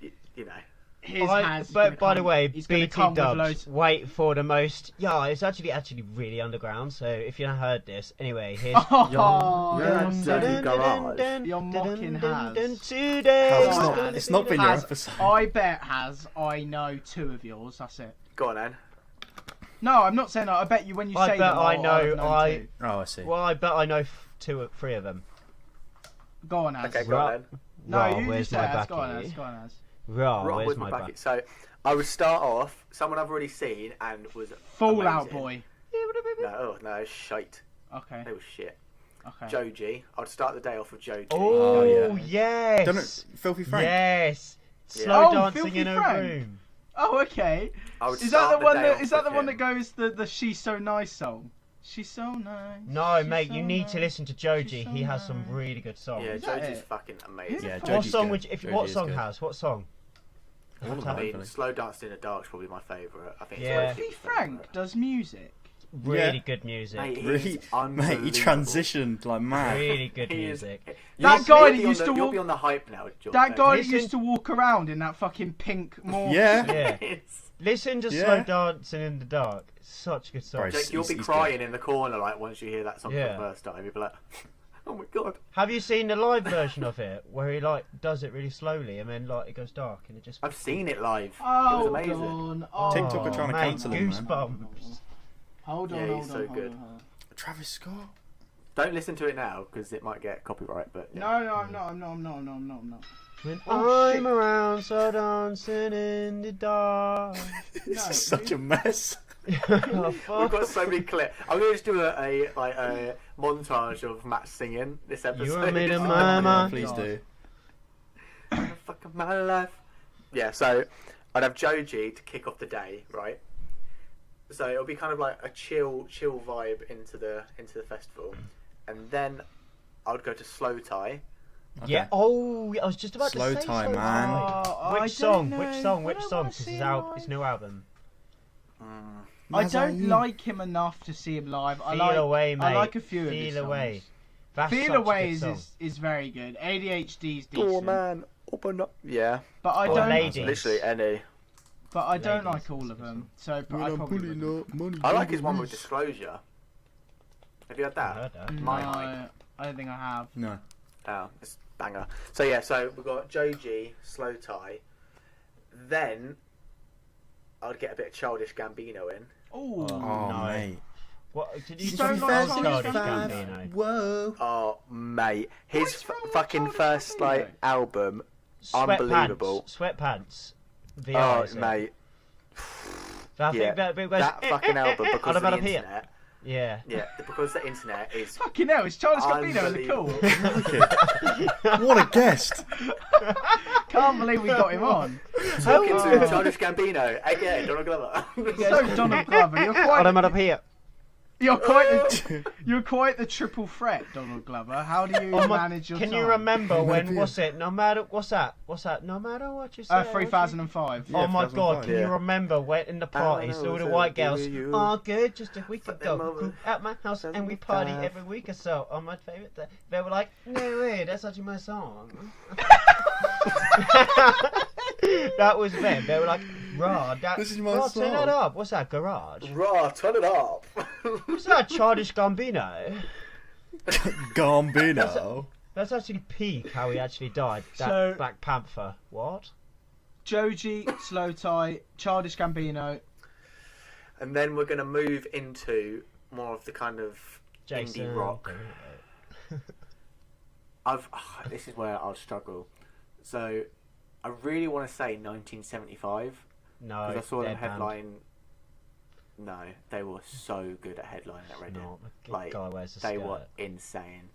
S4: like, you know.
S3: his has.
S1: But by the way,
S3: he's gonna
S1: BT
S3: come with
S1: Dubs,
S3: loads.
S1: wait for the most. Yeah, it's actually really underground. So if you haven't heard this, anyway, here's.
S3: Oh,
S4: You're a
S3: that's
S4: dirty
S3: so-
S4: garage.
S3: You're mocking Has.
S1: Today.
S2: Has,
S3: Oh,
S2: it's not been your
S3: Has,
S2: episode.
S3: I bet Has. I know two of yours. That's it.
S4: Go on, then.
S3: No, I'm not saying that. I bet you when you
S1: I
S3: say
S1: bet
S3: them,
S1: I
S3: I'll
S1: know.
S3: know two.
S2: Oh, I see.
S1: Well, I bet I know three of them.
S3: Go on, Az.
S4: Okay, go on, then.
S3: No,
S1: Raw,
S3: you
S1: where's
S3: say
S1: my
S3: Az.
S1: back?
S3: Go on, Az. Go on, Az.
S1: Raw,
S4: Right,
S1: where's
S4: with
S1: my
S4: my
S1: back?
S4: back. So, I would start off. Someone I've already seen and was
S3: Fallout
S4: amazing.
S3: Boy.
S4: No, shite.
S3: Okay.
S4: They were shit.
S3: Okay.
S4: Joji. I'd start the day off with Joji.
S1: Oh,
S2: Oh,
S1: yes.
S2: Don't it, Filthy Frank?
S1: Yes.
S4: Yeah.
S1: Slow
S3: Oh,
S1: dancing
S3: Filthy
S1: in a
S3: Frank.
S1: room.
S3: Oh, okay.
S4: I would
S3: Is that
S4: start
S3: the one
S4: day
S3: that
S4: off
S3: is that
S4: with
S3: the one
S4: him.
S3: that goes the She's So Nice song? She's so nice.
S1: No,
S3: she's
S1: mate,
S3: so
S1: you need to
S3: nice.
S1: listen to Joji.
S3: She's so
S1: He has some
S3: nice.
S1: really good songs.
S4: Yeah,
S3: Is that
S4: Joji's
S3: it?
S4: fucking amazing.
S2: Yeah,
S1: What
S2: Joji's
S1: song
S2: good.
S1: would you,
S2: Joji
S1: what
S2: is
S1: song
S2: good.
S1: has? What song?
S2: All of
S4: I
S2: them,
S4: mean,
S2: hopefully.
S4: Slow Dancing in the Dark's probably my favourite. I think.
S1: Yeah.
S4: It's
S3: Filthy Frank does music.
S1: Really
S2: Yeah.
S1: good music.
S4: Mate,
S2: Really,
S4: he's
S2: mate, he
S4: unbelievable.
S2: transitioned like mad.
S1: Really good
S4: He is-
S1: music.
S3: That
S4: You'll
S3: guy
S4: be
S3: that
S4: on
S3: used
S4: the-
S3: to
S4: You'll
S3: walk.
S4: be on the hype now, George.
S3: That guy that
S1: Listen-
S3: used to walk around in that fucking pink morph.
S2: Yeah.
S1: Yeah.
S4: It's-
S1: Listen to
S2: Yeah.
S1: Slow Dancing in the Dark. Such a good song.
S2: Bro,
S4: Jake, you'll be
S2: he's
S4: crying in the corner like once you hear that song
S1: Yeah.
S4: for the first time. You'll be like, "Oh my god!"
S1: Have you seen the live version of it where he like does it really slowly and then like it goes dark and it just.
S4: I've seen it live.
S3: Oh,
S4: it was amazing.
S3: on. Oh,
S2: TikTok are trying to
S1: mate,
S2: cancel him, man.
S1: Goosebumps.
S3: Hold on,
S4: Yeah,
S3: hold
S4: he's
S3: on,
S4: so
S3: hold
S4: good.
S3: on, hold on.
S2: Travis Scott.
S4: Don't listen to it now because it might get copyright. But yeah.
S3: No, I'm not.
S1: When
S3: Oh,
S1: I'm
S3: shit.
S1: around, so dancing in the dark.
S2: This
S3: No,
S2: is such a mess.
S1: Oh,
S4: We've
S1: fuck.
S4: got so many clips. I'm going to just do a montage of Matt singing this episode.
S1: You are made of
S3: Oh,
S1: my
S3: yeah,
S1: mind.
S2: Please
S3: God.
S2: do.
S4: Fuck of my life. Yeah, so I'd have Joji to kick off the day, right? So it'll be kind of like a chill vibe into the festival, and then I would go to Slow Tie.
S1: Yeah. Oh, I was just about
S2: Slow
S1: to say
S2: Tie,
S1: Slow
S2: man.
S1: Tie.
S3: Oh, I
S1: Which
S3: don't
S1: song? Which
S3: know.
S1: song?
S3: I
S1: Which
S3: don't
S1: song?
S3: wanna
S1: Because
S3: see
S1: his
S3: him
S1: out
S3: live.
S1: his new album.
S3: I don't
S2: Mazarin.
S3: like him enough to see him live. I
S1: Feel
S3: like
S1: Away, mate.
S3: I like a few of his
S1: Feel
S3: songs.
S1: Away. That's such
S3: Feel
S1: a
S3: Away
S1: good song.
S3: is very good. ADHD's decent.
S4: Oh man, open up. Yeah,
S3: But I
S1: Or
S3: don't.
S1: Ladies.
S4: literally any.
S3: But I don't
S1: Ladies
S3: like all
S1: is
S3: of
S1: a good
S3: them. So I
S2: When I'm
S3: probably
S2: pulling
S3: wouldn't.
S2: up money.
S4: I like his one with
S2: wrist.
S4: Disclosure. Have you heard
S1: I
S4: that?
S1: heard that.
S3: No,
S4: My Hike.
S3: I don't think I have.
S2: No.
S4: Oh, it's banger. So yeah, so we've got Joji, Slow Tie. Then I'd get a bit of Childish Gambino in.
S3: Oh,
S1: no.
S2: mate.
S1: What did you
S3: don't
S1: say?
S3: like
S1: Childish
S3: Childish
S1: Gambino?
S2: Whoa.
S4: Oh mate, his
S3: What's wrong with
S4: fucking
S3: Childish
S4: first
S3: Gambino?
S4: like album, unbelievable.
S1: Sweatpants.
S4: Oh
S1: VR, is it?
S4: mate,
S1: I think
S4: yeah,
S1: that bit goes,
S4: that fucking album because
S1: on
S4: of the
S1: about up here.
S4: internet.
S1: Yeah.
S4: Yeah, because the internet is
S3: fucking hell! It's Childish Gambino in the cool.
S2: What a guest.
S3: Can't believe we got him on.
S4: talking to Childish Gambino again. Donald Glover.
S3: So Donald Glover,
S1: On about up here.
S3: you're quite the triple threat, Donald Glover. How do you manage your
S1: Can
S3: time?
S1: you remember when? What's it? No matter what's that? No matter what you say.
S3: 3005.
S1: Oh my
S2: 2005,
S1: God! Can
S4: yeah.
S1: you remember when in the parties all the white girls? Oh, good, just a week ago,
S4: mother.
S1: at my house, and we party every week or so on my favourite day. They were like, "No way, that's actually my song." That was them. They were like, "Raw,
S2: This is my
S1: turn
S2: song."
S1: that up. What's that? Garage?
S4: Raw, turn it up.
S1: What's that? Childish Gambino."
S2: Gambino.
S1: That's actually peak how he actually died. That
S3: So-
S1: Black Panther. What?
S3: Joji, Slow Tie, Childish Gambino.
S4: And then we're gonna move into more of the kind of
S1: Jason.
S4: indie rock. This is where I'll struggle. So, I really want to say 1975
S1: No.
S4: because I saw them
S1: dead band.
S4: headline. No, they were so good at headlining at Reading.
S1: No, the
S4: Like,
S1: guy wears a
S4: they
S1: skirt.
S4: were insane.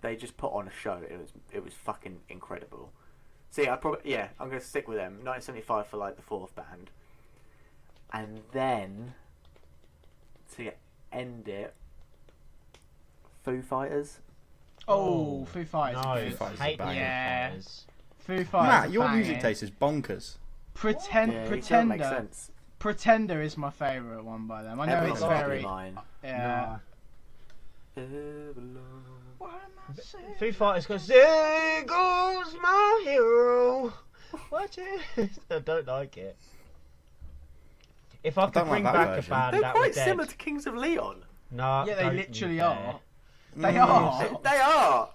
S4: They just put on a show. It was fucking incredible. See, I'm gonna stick with them. 1975 for like the fourth band, and then to end it, Foo Fighters.
S3: Oh, Foo Fighters.
S1: No,
S3: are good.
S2: Foo Fighters
S1: hate
S2: are banging.
S3: Yeah.
S1: Foo Fighters.
S3: Foo Fighters.
S2: Matt,
S3: are
S2: your
S3: banging.
S2: music taste is bonkers.
S4: Yeah, it doesn't make
S3: Pretender.
S4: sense.
S3: Pretender is my favourite one by them. I know
S4: Everyone's
S3: it's
S4: got to be
S3: very.
S4: mine.
S3: Yeah.
S4: Everlong.
S3: What am I saying?
S1: Foo Fighters goes, there goes my hero. Watch it. I don't like it. If I could
S2: don't like
S1: bring
S2: that
S1: back
S2: version.
S1: a band
S4: They're
S1: that
S4: quite
S1: was dead.
S4: similar to Kings of Leon.
S1: No,
S3: Yeah, they
S1: don't
S3: literally
S1: you dare.
S3: are. They are.
S4: They are.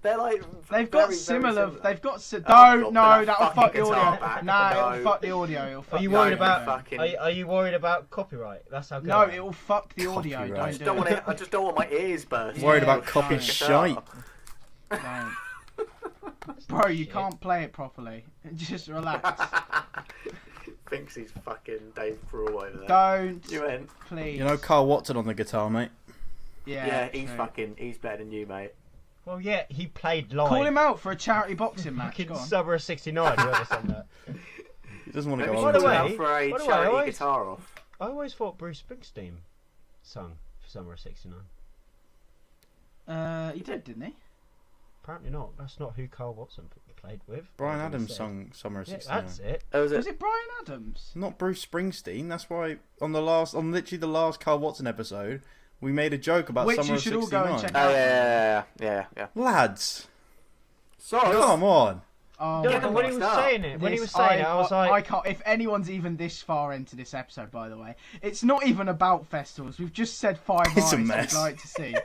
S4: They're like.
S3: They've
S4: very,
S3: got
S4: very
S3: similar. They've got.
S4: Oh,
S3: Don't.
S4: God,
S3: No,
S4: put that
S3: that'll fuck the
S4: fucking guitar
S3: audio.
S4: back.
S3: Nah,
S4: No.
S3: it'll fuck the audio. It'll fuck
S1: Are you
S3: the
S1: worried
S3: audio.
S1: about?
S4: fucking-
S1: Are you worried about copyright? That's how good.
S3: No,
S1: I am.
S3: it will fuck the audio.
S2: Copyright.
S3: Don't
S4: just
S3: do
S4: don't
S3: it.
S4: want it. I just don't want my ears bursting.
S2: Worried
S3: Yeah,
S2: about copying
S3: no.
S2: shite.
S3: Don't. Bro, you can't play it properly. Just relax.
S4: Thinks he's fucking Dave Grohl over there.
S3: Don't,
S4: You went.
S3: please.
S2: You know Carl Watson on the guitar, mate.
S4: Yeah, he's
S3: true.
S4: He's better than you, mate.
S1: Well, yeah, he played live.
S3: Call him out for a charity boxing match.
S1: Fucking
S3: Go on.
S1: Summer of '69. Whoever said that.
S2: He doesn't want to
S4: Maybe
S2: go
S1: By
S2: on
S1: the
S2: to
S1: way-
S2: it.
S4: out for a
S1: by the way,
S4: charity
S1: I always-
S4: guitar off.
S1: I always thought Bruce Springsteen sung for Summer of '69.
S3: He did, didn't he?
S1: Apparently not. That's not who Carl Watson played with.
S2: Brian
S1: That's what he
S2: Adams
S1: said.
S2: sung Summer of
S1: Yeah,
S2: 69.
S1: that's it.
S4: Oh, was
S3: Was
S4: it?
S3: it Brian Adams?
S2: Not Bruce Springsteen. That's why on literally the last Carl Watson episode, we made a joke about
S3: Which
S2: Summer
S3: you
S2: of
S3: should all
S2: 69.
S3: go and check
S4: Oh yeah.
S2: Lads,
S4: Sorry.
S2: come on.
S3: Oh,
S1: No,
S3: my
S1: but when he
S3: God.
S1: was
S4: mixed up.
S1: saying it, when he was saying it, I was like,
S3: I can't. If anyone's even this far into this episode, by the way, it's not even about festivals. We've just said 5
S2: It's a
S3: artists
S2: mess.
S3: we'd like to see.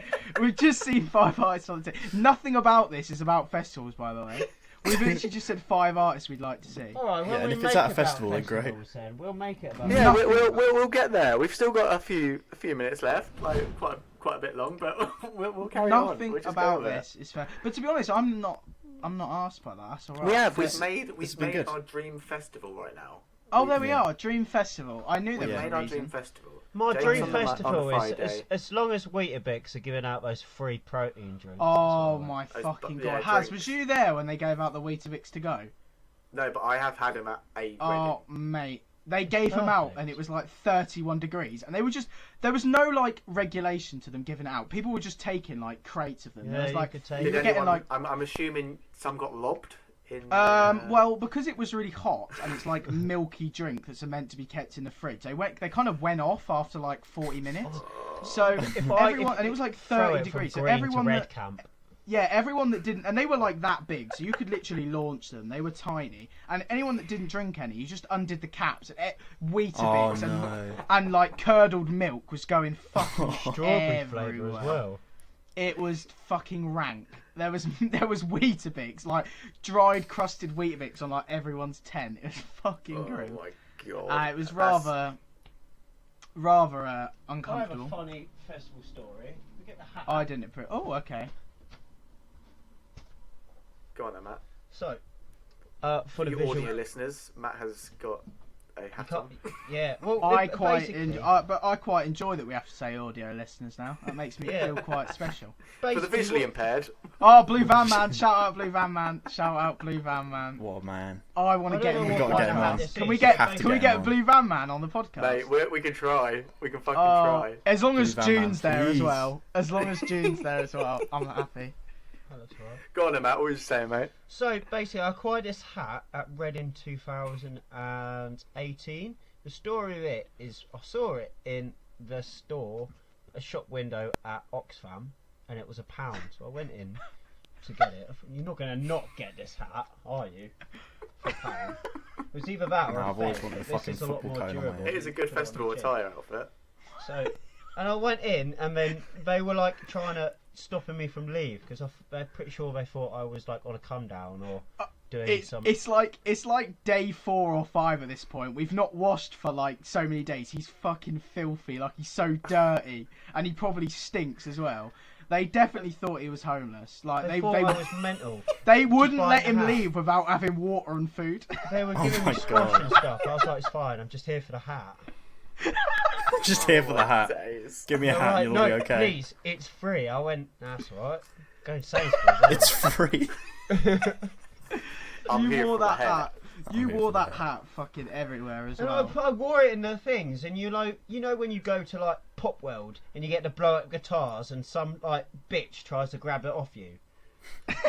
S3: We've just seen 5 artists on the team. Nothing about this is about festivals, by the way. We've literally just said 5 artists we'd like to see.
S1: all right, well,
S2: Yeah, and
S1: we
S2: if
S1: make
S2: it's at a
S1: it about
S2: festival, then great.
S1: festivals then. We'll make it about.
S4: Yeah, we'll get there. We've still got a few minutes left, like quite a bit long, but we'll carry on.
S3: Nothing
S4: We'll just
S3: about
S4: go with it.
S3: this is fair. But to be honest, I'm not asked by that. That's alright.
S4: We have.
S2: This-
S4: We've
S2: this has been
S4: made
S2: good.
S4: our dream festival right now.
S3: Oh, there we
S2: Yeah.
S3: are. Dream Festival. I knew there
S4: We
S3: was
S4: made
S3: a
S4: our dream
S3: reason.
S4: festival.
S1: My
S4: James
S1: dream
S4: on the
S1: festival is
S4: Friday.
S1: as long as Weetabix are giving out those free protein drinks.
S3: Oh
S1: that's all
S3: my
S4: Those
S3: fucking
S4: bu- yeah,
S3: god! Haz,
S4: drinks.
S3: was you there when they gave out the Weetabix to go?
S4: No, but I have had him at a
S3: Oh mate, they gave them out
S1: Perfect.
S3: and it was like 31 degrees, and they were just there was no like regulation to them giving it out. People were just taking like crates of them.
S1: Yeah,
S3: There was
S1: you
S3: like
S1: could take
S3: they
S4: Did
S3: were getting
S4: anyone,
S3: like
S4: I'm assuming some got lobbed in.
S3: well, because it was really hot and it's like milky drink that's meant to be kept in the fridge. They kind of went off after like 40 minutes. So everyone and it was like
S1: throw
S3: 30
S1: it from
S3: degrees. So
S1: green
S3: everyone
S1: to red
S3: that
S1: camp.
S3: yeah, everyone that didn't, and they were like that big, so you could literally launch them. They were tiny, and anyone that didn't drink any, you just undid the caps. Weetabix
S2: Oh, no.
S3: and like curdled milk was going fucking
S1: Strawberry
S3: everywhere.
S1: flavour as well.
S3: It was fucking rank. there was Weetabix, like dried crusted Weetabix on like everyone's tent. It was fucking grim.
S4: Oh my god.
S3: It was
S4: That's-
S3: rather
S1: I have
S3: uncomfortable.
S1: a funny festival story. We get the hat.
S3: I didn't approve. Oh, okay.
S4: Go on then, Matt.
S1: So,
S4: For
S1: for the
S4: you
S1: visual.
S4: audio listeners, Matt has got a
S1: You
S4: hat
S1: can't-
S4: on.
S1: Yeah, well,
S3: I
S1: basically,
S3: quite enjoy that we have to say audio listeners now. That makes me
S1: Yeah.
S3: feel quite special.
S4: For the
S1: basically
S4: visually
S1: what-
S4: impaired,
S3: Oh, Blue Van Man! Shout out Blue Van Man! Shout out Blue Van Man!
S2: What a man.
S3: Oh, I want
S1: I
S3: to get
S1: don't
S3: him.
S1: know
S2: We've
S1: what
S2: got to get
S1: one
S2: him
S1: hat
S2: on.
S1: this
S3: Can we
S1: is.
S3: get
S2: Have to
S3: can we
S2: get
S3: get
S2: him on.
S3: Blue Van Man on the podcast?
S4: mate, we can try. We can fucking
S3: Oh,
S4: try.
S3: as long as
S2: Blue Van Man,
S3: June's there as
S2: please.
S3: well. As long as June's there as well, I'm happy.
S1: Oh, that's all right.
S4: Go on then, Matt. What were you saying, mate?
S1: So basically, I acquired this hat at Reading 2018. The story of it is I saw it in the store, a shop window at Oxfam, and it was £1. So I went in to get it. I thought, you're not going to not get this hat, are you? For £1. It was either that or
S2: No,
S1: a
S2: I've always
S1: fez,
S2: wanted a
S1: but
S2: fucking
S1: this is a lot
S2: football
S1: more
S2: coat on my
S1: durable.
S2: head.
S4: It is a
S1: You
S4: good
S1: put it on
S4: festival
S1: your chin.
S4: attire outfit.
S1: So, and I went in, and then they were like trying to stopping me from leave because they're pretty sure they thought I was like on a come down or doing some.
S3: It's like day 4 or 5 at this point. We've not washed for like so many days. He's fucking filthy. Like he's so dirty, and he probably stinks as well. They definitely thought he was homeless. Like
S1: They thought I was mental.
S3: they wouldn't
S1: buy
S3: let
S1: the
S3: him
S1: hat.
S3: leave without having water and food.
S1: They were
S2: Oh
S1: giving
S2: my
S1: me squash
S2: God.
S1: and stuff. I was like, it's fine. I'm just here for the hat.
S2: Just here for the hat.
S4: Days.
S2: Give me a
S1: They were
S2: hat,
S1: like,
S2: you'll
S1: no,
S2: be okay.
S1: please, it's free. I went, that's all right. Go to Sainsbury's.
S2: It's free.
S4: I'm
S3: You
S4: here
S3: wore
S4: for the
S3: that
S4: hair.
S3: hat. You
S2: here
S3: wore
S2: for the
S3: that hat fucking everywhere as
S1: And
S3: well.
S1: I wore it in the things, and you know when you go to like Pop World and you get to blow up guitars, and some like bitch tries to grab it off you.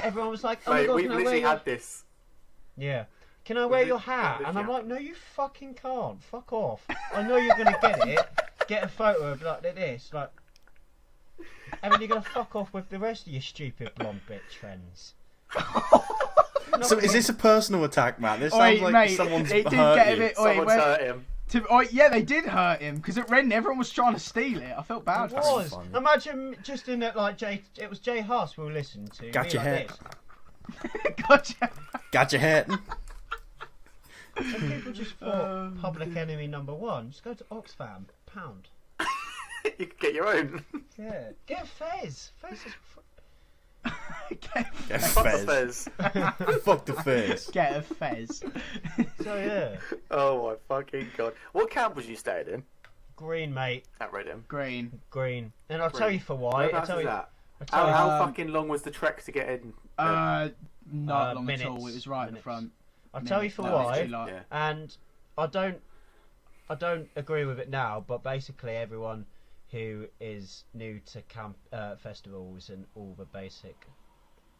S1: Everyone was like, "Oh my
S4: Mate,
S1: god,
S4: we've
S1: can I wear
S4: literally
S1: your...
S4: had this.
S1: Yeah, can I wear your hat?" And I'm like, "No, you fucking can't. Fuck off. I know you're gonna get it. Get a photo of like this, like, and then you're gonna fuck off with the rest of your stupid blonde bitch friends."
S2: So is this a personal attack, Matt? This
S3: Oi,
S2: sounds like
S3: mate,
S2: someone's
S3: it did
S2: hurt
S3: get a
S2: you.
S3: bit. Oi,
S4: Someone's hurt him.
S3: yeah, they did hurt him because at Reading everyone was trying to steal it. I felt bad.
S1: It
S3: for him.
S1: was.
S2: funny.
S1: Imagine just in that like it was Jay Huss we were listening to.
S2: Got
S1: me
S2: your
S1: like
S2: hat.
S1: this.
S3: Gotcha.
S2: Got your hat.
S1: And people just thought Public Enemy #1. Just go to Oxfam. £1.
S4: You could get your own.
S1: Yeah. Get a Fez. Fez is.
S2: Get
S4: Fuck the
S2: fez.
S4: fez.
S2: Fuck the fez.
S3: Get a fez.
S1: So yeah.
S4: Oh my fucking god. What camp was you staying in?
S1: Green, mate.
S4: At Reading.
S3: Green.
S1: Green. And I'll tell
S4: Green.
S1: you for why. I'll
S4: Whereabouts
S1: tell
S4: is
S1: you.
S4: that?
S1: I'll tell you.
S4: How
S3: Um,
S4: fucking long was the trek to get in?
S3: Not long
S1: minutes,
S3: at all. It was right at the
S1: minutes.
S3: front.
S1: I'll tell you for
S3: Minutes.
S1: why.
S3: Literally, like-
S4: Yeah.
S1: And I don't agree with it now, but basically everyone who is new to camp festivals and all the basic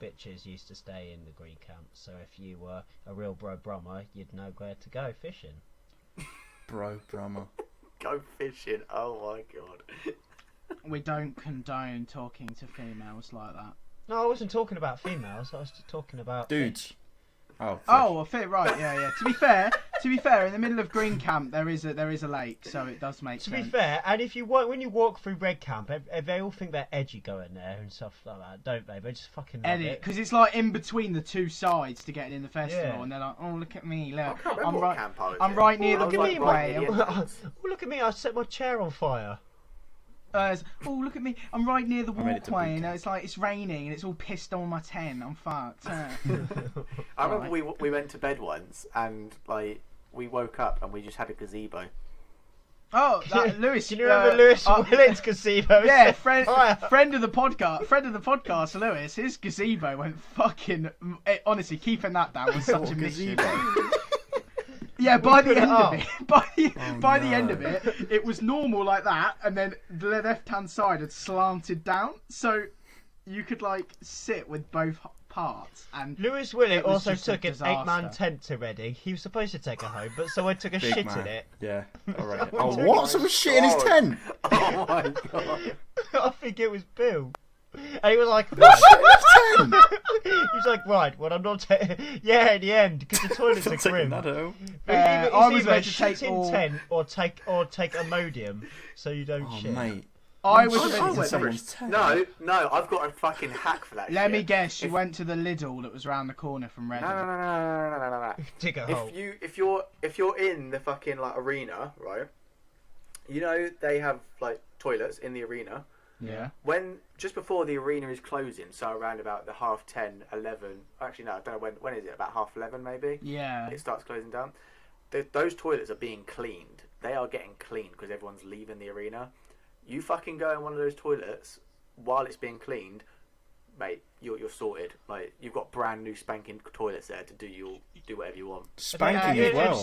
S1: bitches used to stay in the green camp. So if you were a real bro brummer, you'd know where to go fishing.
S2: Bro, drummer.
S4: Go fishing. Oh my god.
S3: We don't condone talking to females like that.
S1: No, I wasn't talking about females. I was just talking about
S2: Dudes. Oh.
S3: Oh, well, fair, right, yeah. To be fair, in the middle of Green Camp there is a lake, so it does make
S1: To
S3: sense.
S1: be fair, and if you when you walk through Red Camp, they all think they're edgy going there and stuff like that, don't they? They just fucking love it.
S3: Because it's like in between the two sides to getting in the festival,
S1: Yeah.
S3: and they're like, "Oh, look at me,
S4: I
S3: look,
S4: can't remember
S3: I'm
S4: what
S3: right,
S4: camp I was
S3: I'm
S4: in.
S3: right near
S4: I
S3: the
S4: was, like,
S3: walkway."
S4: right near the entrance.
S1: Oh, look at me! I set my chair on fire.
S3: Oh, look at me, I'm right near the
S2: I made it to
S3: walkway,
S2: boot
S3: and
S2: camp.
S3: it's like it's raining, and it's all pissed on my tent. I'm fucked.
S4: I remember we went to bed once and like we woke up and we just had a gazebo.
S3: Oh, Lewis,
S1: Can you remember Lewis Willett's gazebo?
S3: Yeah,
S1: Set
S3: friend
S1: fire.
S3: of the podcast, Lewis. His gazebo went fucking. Honestly, keeping that down was such a mission. Yeah, by the
S1: put it
S3: end of
S1: up.
S3: it, by the end
S2: no.
S3: of it, it was normal like that, and then the left-hand side had slanted down, so you could like sit with both parts. And
S1: Lewis Willett
S3: It was
S1: also
S3: just a
S1: took an
S3: disaster.
S1: 8-man tent to Reading. He was supposed to take it home, but someone took a
S2: Big
S1: shit
S2: man.
S1: in it.
S2: Yeah. Alright.
S1: Oh
S2: Oh,
S1: my
S2: what? Someone shit in his
S4: God.
S2: tent?
S4: Oh my god.
S1: I think it was Bill. And he was like,
S2: Shit in his tent?
S1: he was like, right, well, I'm not yeah, in the end, because the toilets are
S2: Not taking
S1: grim.
S2: that home.
S1: It's
S3: I was
S1: either
S3: about to
S1: shit
S3: take
S1: in
S3: all-
S1: tent or take Imodium, so you don't
S2: Oh,
S1: shit.
S2: mate.
S3: I was.
S2: shit
S4: I
S2: in
S4: went
S2: someone's
S4: for it.
S2: tent.
S4: No, I've got a fucking hack for that.
S3: Let
S4: shit.
S3: me guess. You went to the Lidl that was round the corner from Reading.
S4: No.
S1: Dig a hole.
S4: If you're in the fucking like arena, right? You know they have like toilets in the arena.
S3: Yeah.
S4: When just before the arena is closing, so around about the 10:30, 11. Actually, no, I don't know when is it. About 11:30 maybe.
S3: Yeah.
S4: It starts closing down. Those toilets are being cleaned. They are getting cleaned because everyone's leaving the arena. You fucking go in one of those toilets while it's being cleaned, mate. You're sorted. Like you've got brand new spanking toilets there to do whatever you want.
S2: Spanking as well.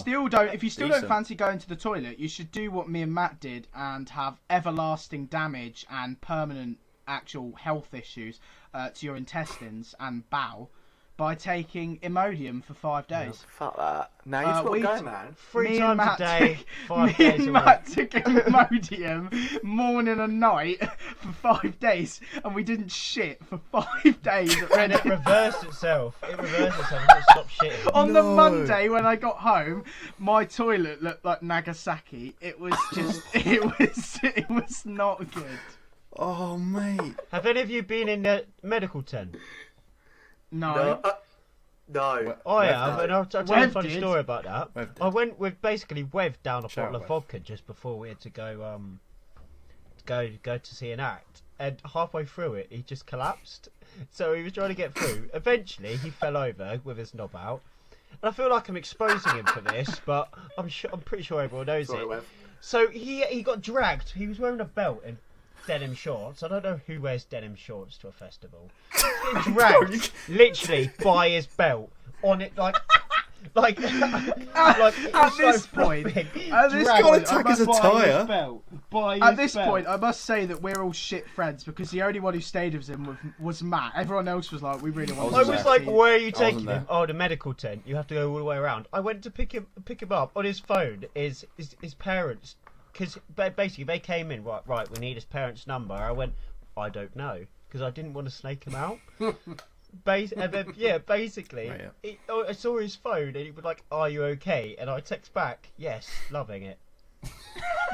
S3: If you still don't
S2: Decent.
S3: fancy going to the toilet, you should do what me and Matt did and have everlasting damage and permanent actual health issues to your intestines and bowel by taking Imodium for 5 days.
S4: Fuck that. Now you just got to go, man.
S1: 3
S3: Me and
S1: times a
S3: Matt
S1: day,
S3: took-
S1: 5
S3: Me
S1: days a
S3: and
S1: week.
S3: Matt took Imodium morning and night for 5 days, and we didn't shit for 5 days.
S1: And it reversed itself. It stopped shitting.
S3: On the
S2: No.
S3: Monday when I got home, my toilet looked like Nagasaki. It was just, it was not good.
S2: Oh, mate.
S1: Have any of you been in the medical tent?
S3: No.
S4: No.
S1: I
S2: We've
S1: have,
S2: done.
S1: and I'll tell you a
S3: Wev
S1: funny
S3: did.
S1: story about that.
S2: Wev did.
S1: I went with basically Wev down a
S2: Shout
S1: bottle of
S2: Wev.
S1: vodka just before we had to go to see an act, and halfway through it he just collapsed. So he was trying to get through. Eventually he fell over with his knob out, and I feel like I'm exposing him for this, but I'm pretty sure everyone knows
S4: Sorry,
S1: it.
S4: Wev.
S1: So he got dragged. He was wearing a belt and denim shorts. I don't know who wears denim shorts to a festival. He was dragged literally by his belt on it, like it was
S3: At
S1: so
S3: this point,
S1: floppy.
S3: at this
S1: Dragged
S3: point,
S2: attack
S3: I
S2: his
S3: must-
S2: attire.
S3: At this point, I must say that we're all shit friends because the only one who stayed with him was Matt. Everyone else was like, we really want.
S1: I
S2: wasn't
S1: was
S2: there.
S1: like, where are you
S2: wasn't
S1: taking
S2: there.
S1: him? Oh, the medical tent. You have to go all the way around. I went to pick him up. On his phone is his parents, because basically they came in, right, we need his parents' number. I went, I don't know, because I didn't want to snake him out. And then, basically,
S2: Right,
S1: I saw his phone and he was like, are you okay? And I text back, yes, loving it.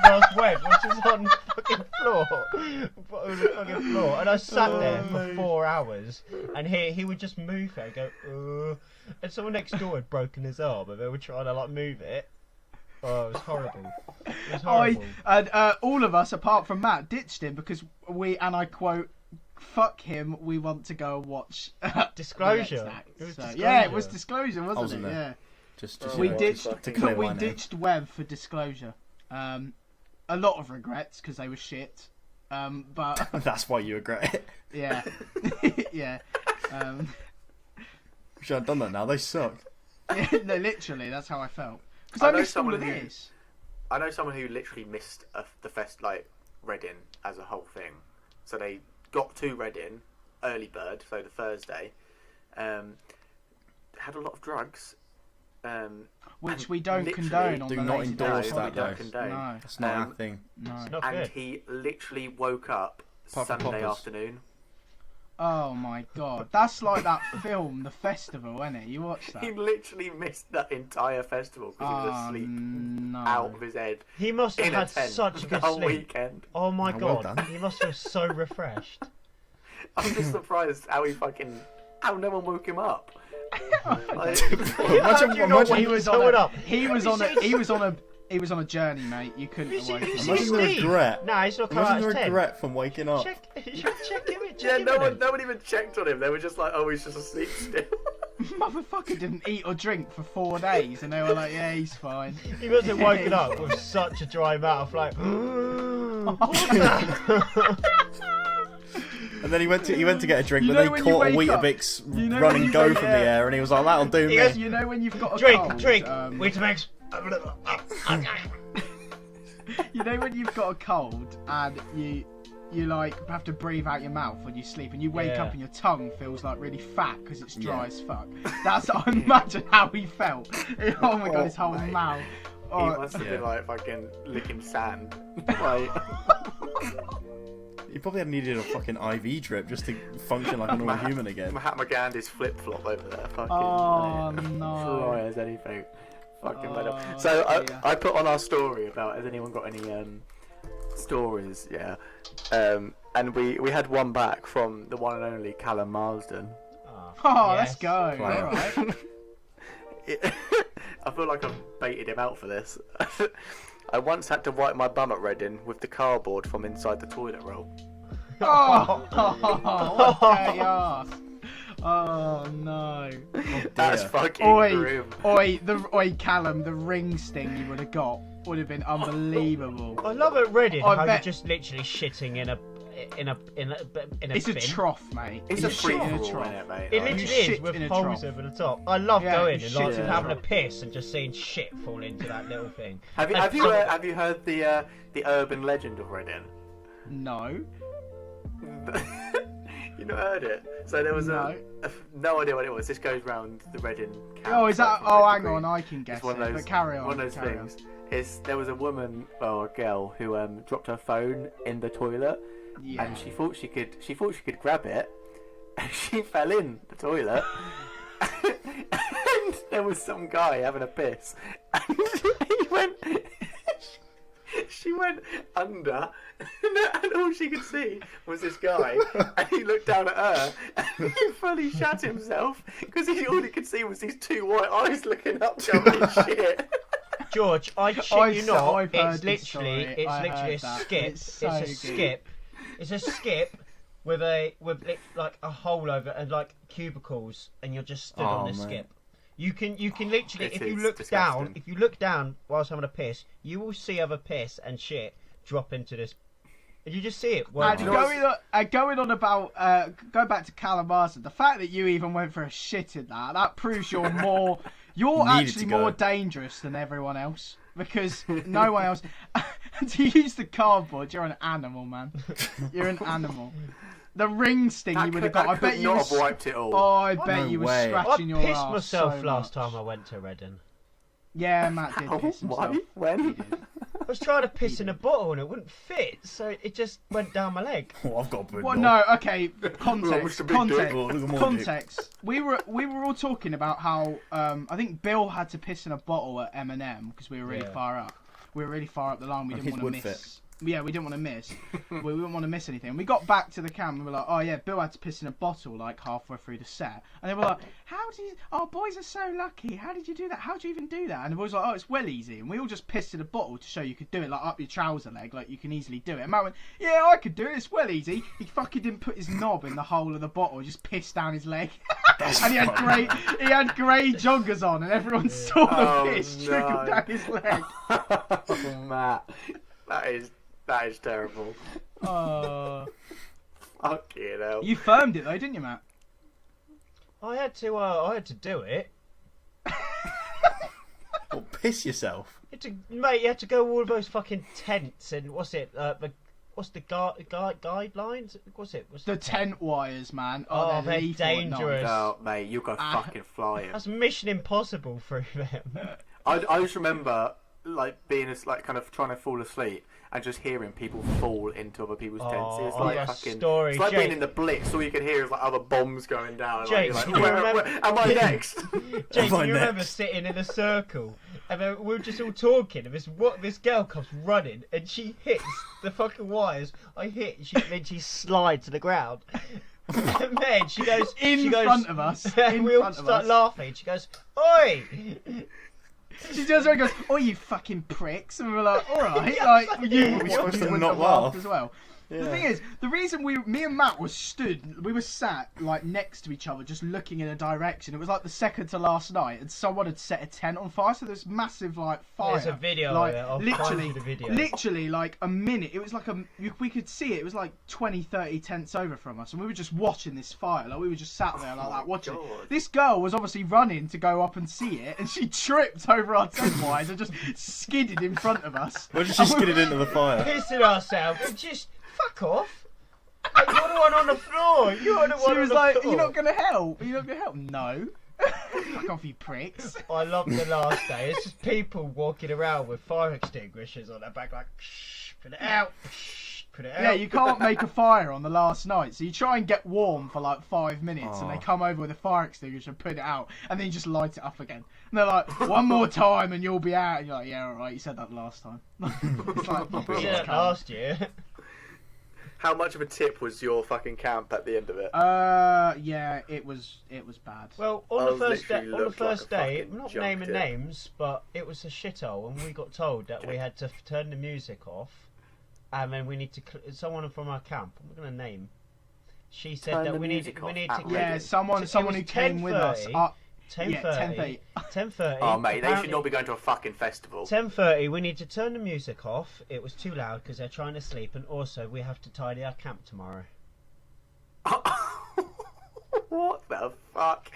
S1: Last web, which is on the fucking floor. On the fucking floor. And I sat there for 4 hours, and he would just move it and go, and someone next door had broken his arm, and they were trying to like move it. Oh, it was horrible. It was horrible.
S3: All of us, apart from Matt, ditched him because we, and I quote, "Fuck him. We want to go and watch
S1: Disclosure.
S3: the next act."
S1: It was
S3: So, yeah, it was
S1: Disclosure.
S3: disclosure, wasn't
S2: wasn't
S3: it?
S2: there.
S3: Yeah.
S2: Just
S3: We
S2: you know,
S3: ditched.
S2: to clear
S3: We
S2: my name.
S3: ditched Web for disclosure. A lot of regrets because they were shit. But
S2: That's why you regret it.
S3: yeah, yeah.
S2: We should have done that now. They suck.
S3: No, literally, that's how I felt. Because
S4: I
S3: I
S4: know
S3: missed all
S4: someone
S3: of
S4: who-
S3: this.
S4: I know someone who literally missed the fest, like Reading as a whole thing. So they got to Reading, early bird, so the Thursday. Had a lot of drugs.
S3: Which
S4: and
S3: we don't
S4: literally
S3: condone on
S2: do
S3: the
S2: not
S3: Lazy
S2: endorse
S3: Day.
S2: that,
S4: we don't
S2: though.
S4: condone.
S3: No,
S2: That's not our thing.
S3: no.
S1: It's not
S4: And
S1: good.
S4: he literally woke up
S2: Apart from
S4: Sunday
S2: poppers.
S4: afternoon.
S3: Oh my god, that's like that film, The Festival, isn't it? You watched that?
S4: He literally missed that entire festival because he was asleep
S3: no.
S4: out of his head
S1: He must have
S4: in a
S1: had
S4: tent
S1: such a
S4: the
S1: good
S4: whole
S1: sleep.
S4: weekend.
S1: Oh my
S2: Oh, well
S1: god,
S2: done.
S1: he must feel so refreshed.
S4: I'm just surprised how no one woke him up. Like,
S2: Imagine,
S1: do you not
S2: imagine,
S1: wake
S3: He was
S1: someone
S3: on a,
S1: up?
S3: he was
S1: Have you
S3: on a
S1: seen-
S3: he was on a journey, mate. You couldn't
S1: Have you
S3: have woken
S1: seen-
S3: him
S1: have
S3: up.
S1: you
S2: imagine the
S1: Steve?
S2: regret.
S1: Nah, he's not come out
S2: Imagine
S1: of
S2: the
S1: his tent.
S2: regret from waking up.
S1: Check him. Check
S4: yeah,
S1: him
S4: no
S1: in.
S4: one even checked on him. They were just like, oh, he's just asleep still.
S3: Motherfucker didn't eat or drink for 4 days, and they were like, yeah, he's fine.
S1: He must have woken up with such a dry mouth, like. What's that?
S2: And then he went to get a drink,
S3: You
S2: but then
S3: know
S2: he
S3: when you
S2: caught a
S3: wake up-
S2: Weetabix
S3: you know
S2: run
S3: when
S2: and
S3: you
S2: go
S3: wake-
S2: from the
S3: yeah.
S2: air, and he was like, "That'll do me."
S1: Yes.
S3: You know when you've got a
S1: Drink,
S3: cold,
S1: Weetabix.
S3: you know when you've got a cold and you like have to breathe out your mouth when you sleep, and you wake
S1: Yeah.
S3: up and your tongue feels like really fat because it's dry
S2: Yeah.
S3: as fuck. I imagine how he felt. Oh my god, his whole
S4: mate.
S3: mouth.
S4: He
S3: Oh,
S4: must have been like fucking licking sand. Like,
S2: He probably had needed a fucking IV drip just to function like a normal human again.
S4: Mahatma Gandhi's flip flop over there. Fucking
S3: Oh,
S4: mate,
S3: no.
S4: dry as anything. Fucking made up.
S3: Oh,
S4: So
S3: dear.
S4: I put on our story about has anyone got any stories, yeah. And we had one back from the one and only Callum Marsden.
S3: Oh,
S1: yes.
S3: let's go.
S2: Player.
S3: All right.
S4: I feel like I've baited him out for this. I once had to wipe my bum at Reading with the cardboard from inside the toilet roll.
S3: Oh, what a dirty ass. Oh no.
S4: That's
S2: dear.
S4: fucking grim.
S3: Oi, Callum, the ring sting you would have got would have been unbelievable.
S1: I love at Reddit
S3: I
S1: how
S3: bet-
S1: you're just literally shitting in a
S3: It's
S1: bin.
S3: a trough, mate.
S4: It's
S3: You
S4: a free
S3: shit in
S4: for
S3: a
S4: all,
S3: trough.
S4: innit, mate?
S1: It
S4: Like,
S1: literally
S3: You
S1: is
S3: shit
S1: with
S3: in a
S1: holes
S3: trough.
S1: over the top. I love
S3: Yeah,
S1: going
S3: you
S1: and
S3: shit
S1: like
S3: in a
S1: having a
S3: trough.
S1: piss and just seeing shit fall into that little thing.
S4: have you heard the urban legend of Reading?
S3: No.
S4: You not heard it? So there was
S3: No.
S4: no idea what it was. This goes round the Reading camp.
S3: Oh, is that?
S4: from
S3: Oh,
S4: Red
S3: hang
S4: Degree.
S3: on, I can guess
S4: It's one
S3: it.
S4: of those.
S3: But carry on.
S4: One of those
S3: carry on.
S4: things. There was a woman or a girl who dropped her phone in the toilet,
S3: Yeah.
S4: and she thought she could grab it, and she fell in the toilet. And there was some guy having a piss, and she went under, and all she could see was this guy, and he looked down at her, and he fully shat himself because all he could see was these two white eyes looking up, going shit.
S1: George, I shit
S3: I've
S1: you
S3: se-
S1: not.
S3: I've heard
S1: It's
S3: this
S1: literally,
S3: story.
S1: it's
S3: I
S1: literally
S3: heard
S1: a
S3: that.
S1: skip.
S3: It's so
S1: a
S3: good.
S1: skip. It's a skip with like a hole over and like cubicles, and you're just stood on
S2: Oh,
S1: a
S2: mate.
S1: skip. You can literally,
S4: It
S1: if you
S4: is
S1: look
S4: disgusting.
S1: down, if you look down whilst having a piss, you will see other piss and shit drop into this. And you just see it.
S3: And
S4: you know what's-
S3: going on about go back to Callum Marsden, the fact that you even went for a shit in that proves you're you're
S2: Needed
S3: actually
S2: to go.
S3: more dangerous than everyone else, because no one else. To use the cardboard, you're an animal, man. You're an animal. The ring sting you would have got. I bet you
S4: not
S3: was.
S4: have wiped it all.
S3: Oh, I bet
S2: No
S3: you were
S2: way.
S1: I
S3: scratching your
S1: pissed
S3: ass
S1: myself
S3: so
S1: last
S3: much.
S1: time I went to Reading.
S3: Yeah, Matt did
S4: Oh,
S3: piss himself.
S4: why? When?
S3: He did.
S1: I was trying to piss in a bottle and it wouldn't fit, so it just went down my leg.
S2: Oh, I've got a big
S3: Well,
S2: knob.
S3: no, okay. Context.
S4: Mr. Big Dick.
S2: Oh, look at my
S3: Context. We were all talking about how I think Bill had to piss in a bottle at M&M because we were really
S1: Yeah.
S3: far up. We were really far up the line. We
S2: And
S3: didn't
S2: his
S3: want to
S2: would
S3: miss. Yeah, we didn't want to miss. We didn't want to miss anything. We got back to the camp and we were like, oh yeah, Bill had to piss in a bottle like halfway through the set. And they were like, how did you... Oh, boys are so lucky. How did you do that? How do you even do that? And the boys were like, oh, it's well easy. And we all just pissed in a bottle to show you could do it, like up your trouser leg, like you can easily do it. And Matt went, yeah, I could do it. It's well easy. He fucking didn't put his knob in the hole of the bottle. He just pissed down his leg. And he had grey joggers on, and everyone saw the
S4: Oh,
S3: piss
S4: no.
S3: trickle down his leg.
S4: Oh, Matt, that is terrible. Fuck you know.
S3: You firmed it though, didn't you, Matt?
S1: I had to do it.
S2: Well, piss yourself.
S1: Mate, you had to go all those fucking tents and what's the guidelines? What's
S3: The tent wires, man.
S1: Oh,
S3: they're
S1: they're
S3: lethal at night.
S1: dangerous.
S4: No, mate, you go fucking flying.
S1: That's Mission Impossible through them.
S4: I just remember like being like kind of trying to fall asleep and just hearing people fall into other people's tents. It's
S1: Oh,
S4: like
S1: yeah,
S4: fucking.
S1: story,
S4: It's like
S1: Jake.
S4: being in the Blitz. All you can hear is like other bombs going down.
S1: Jake,
S4: like,
S1: you
S4: you're like,
S1: remember-
S4: where am I next?
S1: Jake,
S2: Am I
S1: you remember
S2: next?
S1: sitting in a circle and then we were just all talking and this girl comes running and she hits the fucking wires. I hit and she slides to the ground. And then she goes
S3: In front of us.
S1: and
S3: In
S1: we all
S3: front of
S1: start
S3: us.
S1: laughing. She goes, "Oi!"
S3: She turns around and goes, "Oh, you fucking pricks!" And we were like, "All right, like you
S2: We're supposed to
S3: wouldn't
S2: not
S3: have laughed
S2: laugh.
S3: as well." The thing is, the reason me and Matt we were sat like next to each other, just looking in a direction. It was like the second to last night, and someone had set a tent on fire. So there's massive like fire.
S1: There's a video
S3: like,
S1: of it. I'll find you the video.
S3: Literally like a minute. It was like we could see it. It was like 20, 30 tents over from us, and we were just watching this fire. Like we were just sat there like that watching.
S4: God.
S3: It. This girl was obviously running to go up and see it, and she tripped over our tent wires and just skidded in front of us.
S2: Where did she skid it into the fire?
S1: Pissing ourselves and just fuck off. Like, you're the one on the floor. You're the one
S3: She
S1: on
S3: was
S1: the
S3: like,
S1: floor.
S3: "You're not gonna help. You're not gonna help." No. Fuck off, you pricks.
S1: I love the last day. It's just people walking around with fire extinguishers on their back, like, put it out, put it out.
S3: Yeah, you can't make a fire on the last night, so you try and get warm for like 5 minutes, and they
S2: Oh.
S3: come over with a fire extinguisher, put it out, and then you just light it up again. they're like, one more time and you'll be out. And you're like, yeah, all right. You said that last time. It's like,
S1: We did it last year.
S4: How much of a tip was your fucking camp at the end of it?
S3: Yeah, it was bad.
S1: Well,
S4: I
S1: on the
S4: was
S1: first day,
S4: literally looked like a
S1: day,
S4: fucking
S1: I'm not
S4: junk
S1: naming
S4: tip.
S1: names, but it was a shithole, and we got told that we had to turn the music off, and then we need to. Someone from our camp, I'm not going to name. She said
S4: Turn
S1: that
S4: the
S1: we need
S4: music
S1: we
S4: off
S1: need
S4: at
S1: to.
S4: Reading.
S3: Yeah, someone
S1: It
S3: who
S1: was
S3: came with us.
S1: 10:30. 10:30.
S4: Oh, mate, they should not be going to a fucking festival.
S1: 10:30. We need to turn the music off. It was too loud because they're trying to sleep, and also we have to tidy our camp tomorrow.
S4: What the fuck?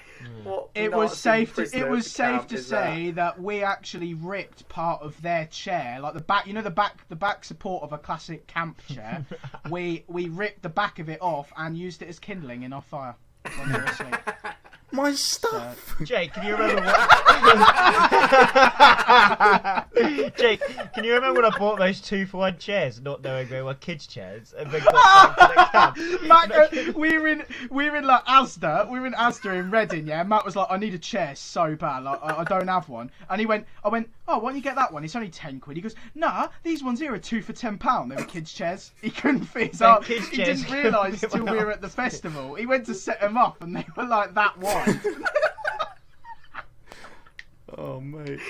S4: What
S3: It was
S4: Nazi
S3: safe to
S4: prisoner camp
S3: say
S4: is
S3: that we actually ripped part of their chair, like the back. You know the back support of a classic camp chair. we ripped the back of it off and used it as kindling in our fire when they were asleep.
S2: My stuff.
S1: Jake, can you remember what? Jake, can you remember when I bought those 2-for-1 chairs, not knowing they were kids' chairs, and then got back to the camp?
S3: Matt, we were in like Asda. We were in Asda in Reading. Yeah, Matt was like, I need a chair so bad. Like I don't have one. And I went, oh, why don't you get that one? It's only £10. He goes, nah, these ones here are 2 for £10. They were kids' chairs. He couldn't fit his arm. He
S1: kids' chairs
S3: didn't realise
S1: couldn't
S3: till
S1: fit
S3: we
S1: my
S3: were at the festival. He went to set them up, and they were like that wide.
S2: Oh, mate.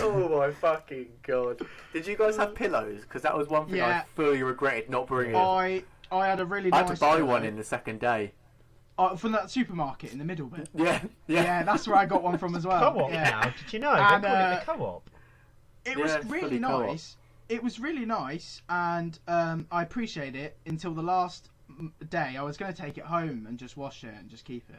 S4: Oh my fucking god! Did you guys have pillows? Because that was one thing I
S3: Yeah.
S4: fully regretted not bringing.
S3: I had a really
S4: I
S3: nice.
S4: had to buy
S3: pillow.
S4: one in the second day.
S3: From that supermarket in the middle bit.
S4: Yeah.
S3: Yeah, that's where I got one from as well.
S1: Co-op
S3: yeah.
S1: now, did you know? They
S3: And,
S1: call it the co-op.
S3: It
S4: Yeah,
S3: was
S4: it's
S3: really
S4: fully co-op.
S3: nice. It was really nice, and I appreciate it until the last day. I was going to take it home and just wash it and just keep it.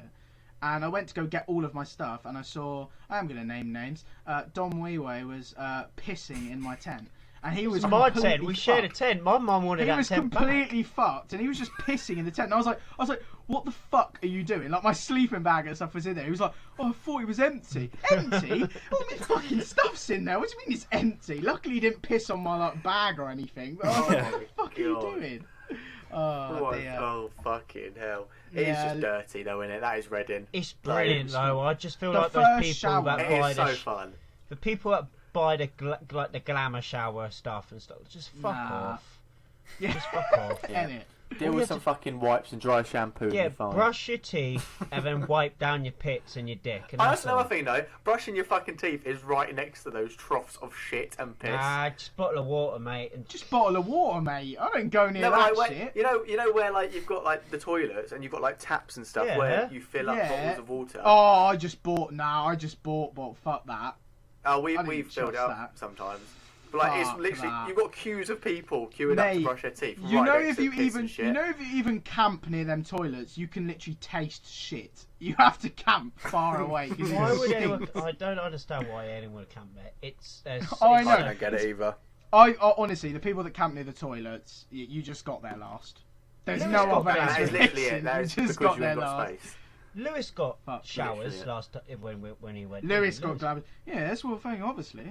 S3: And I went to go get all of my stuff, and I saw, I am going to name names, Dom Weeway was pissing in my tent. And he was
S1: It's my
S3: completely
S1: tent. We shared a
S3: fucked.
S1: tent. My mum wanted
S3: He
S1: that
S3: was
S1: tent
S3: completely fucked, and he was just pissing in the tent. And I was like, what the fuck are you doing? Like, my sleeping bag and stuff was in there. He was like, oh, I thought it was empty. Empty? All my fucking stuff's in there. What do you mean it's empty? Luckily, he didn't piss on my like bag or anything. But I was like, what the fuck are you
S4: God.
S3: doing? Oh,
S4: What?
S3: dear.
S4: Oh fucking hell! It is
S3: Yeah.
S4: just dirty though, innit? That is Reading.
S1: It's brilliant though. I just feel
S3: The
S1: like those
S3: first
S1: people
S3: shower.
S1: that
S4: It
S1: buy
S4: is
S1: the
S4: so fun.
S1: the people that buy the like the glamour shower stuff and stuff. Just fuck
S3: Nah.
S1: off.
S3: Yeah.
S1: Just fuck off.
S4: Yeah.
S3: Innit?
S4: Deal
S1: you
S4: with
S1: have
S4: some
S1: to-
S4: fucking wipes and dry shampoo.
S1: Yeah,
S4: and you're fine.
S1: brush your teeth and then wipe down your pits and your dick. And
S4: Oh, that's
S1: that's all.
S4: another thing though. Brushing your fucking teeth is right next to those troughs of shit and piss.
S1: Just a bottle of water, mate. And
S3: Just bottle of water, mate. I don't go near
S4: No,
S3: that
S4: like,
S3: shit.
S4: you know where like you've got like the toilets and you've got like taps and stuff
S1: Yeah.
S4: where you fill up
S3: Yeah.
S4: bottles of water.
S3: Oh, I just bought. But fuck that.
S4: Oh,
S3: I
S4: we
S3: didn't
S4: filled it
S3: trust
S4: up
S3: that.
S4: sometimes. But like it's
S3: Fuck
S4: literally
S3: that.
S4: you've got queues of people queuing up to
S3: Mate,
S4: brush their teeth.
S3: You
S4: right
S3: know
S4: next
S3: if
S4: to
S3: you
S4: piss
S3: even
S4: and shit.
S3: you know if you even camp near them toilets, you can literally taste shit. You have to camp far away. 'Cause
S1: why
S3: it
S1: would anyone?
S3: stinks.
S1: I don't understand why anyone would camp there. It's.
S3: I
S1: it's
S3: know.
S4: I
S1: so-
S4: don't get it either.
S3: I honestly, the people that camp near the toilets, you just got there last. There's
S1: Yeah,
S3: no
S1: it's got
S3: other
S1: there.
S4: That is literally it.
S3: explanation.
S4: That
S3: You
S4: is
S3: just
S4: because
S3: got
S4: you
S3: there
S4: haven't got
S3: last.
S4: space.
S1: Lewis got
S3: Fuck,
S1: showers
S4: literally,
S1: last when he went.
S3: Lewis got
S1: Lewis-
S3: glam. Yeah, that's what thing, obviously.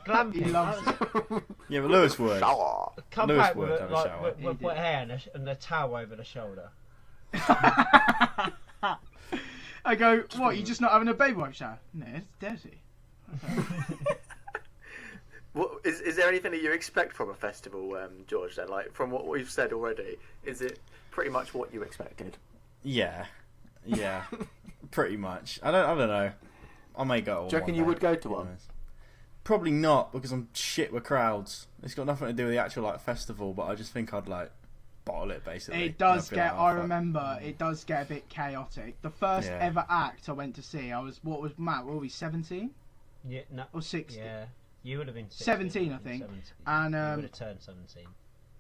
S1: glamping.
S3: He loves it.
S2: Yeah, but Lewis would.
S4: Shower.
S1: Come
S2: Lewis
S1: back with
S2: would
S1: a,
S2: have a
S1: like
S2: shower.
S1: with
S3: He
S1: wet
S3: did.
S1: hair and a towel over the shoulder.
S3: I go, what? You just not having a baby wipe shower? No, it's dirty.
S4: What, is there anything that you expect from a festival, George? Then, like from what we've said already, is it pretty much what you expected?
S2: Yeah, pretty much. I don't know. I may go.
S4: Do you reckon you would go to one?
S2: Probably not, because I'm shit with crowds. It's got nothing to do with the actual like festival, but I just think I'd like bottle it basically.
S3: It does
S2: And I'd be like,
S3: get.
S2: "Oh,
S3: I
S2: fuck."
S3: remember. It does get a bit chaotic. The first
S2: Yeah.
S3: ever act I went to see, What was Matt? What were we 17
S1: Yeah, no,
S3: or 16?
S1: yeah. You would have been
S3: 17, I think.
S1: 17.
S3: And
S1: you would have turned 17.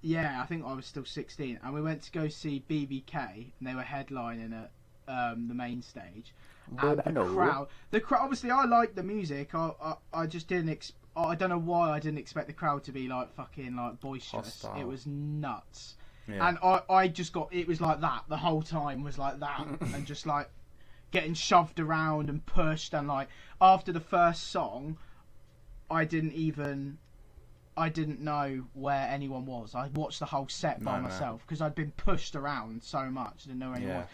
S3: yeah, I think I was still 16. And we went to go see BBK, and they were headlining at the main stage. And the crowd. Obviously, I liked the music. I just didn't. I don't know why I didn't expect the crowd to be like fucking like boisterous.
S2: Hostile.
S3: It was nuts.
S2: Yeah.
S3: And I just got. It was like that the whole time. Was like that, and just like getting shoved around and pushed. And like after the first song, I didn't know where anyone was. I watched the whole set by
S2: No.
S3: myself because I'd been pushed around so much. I didn't know where anyone
S2: Yeah.
S3: was.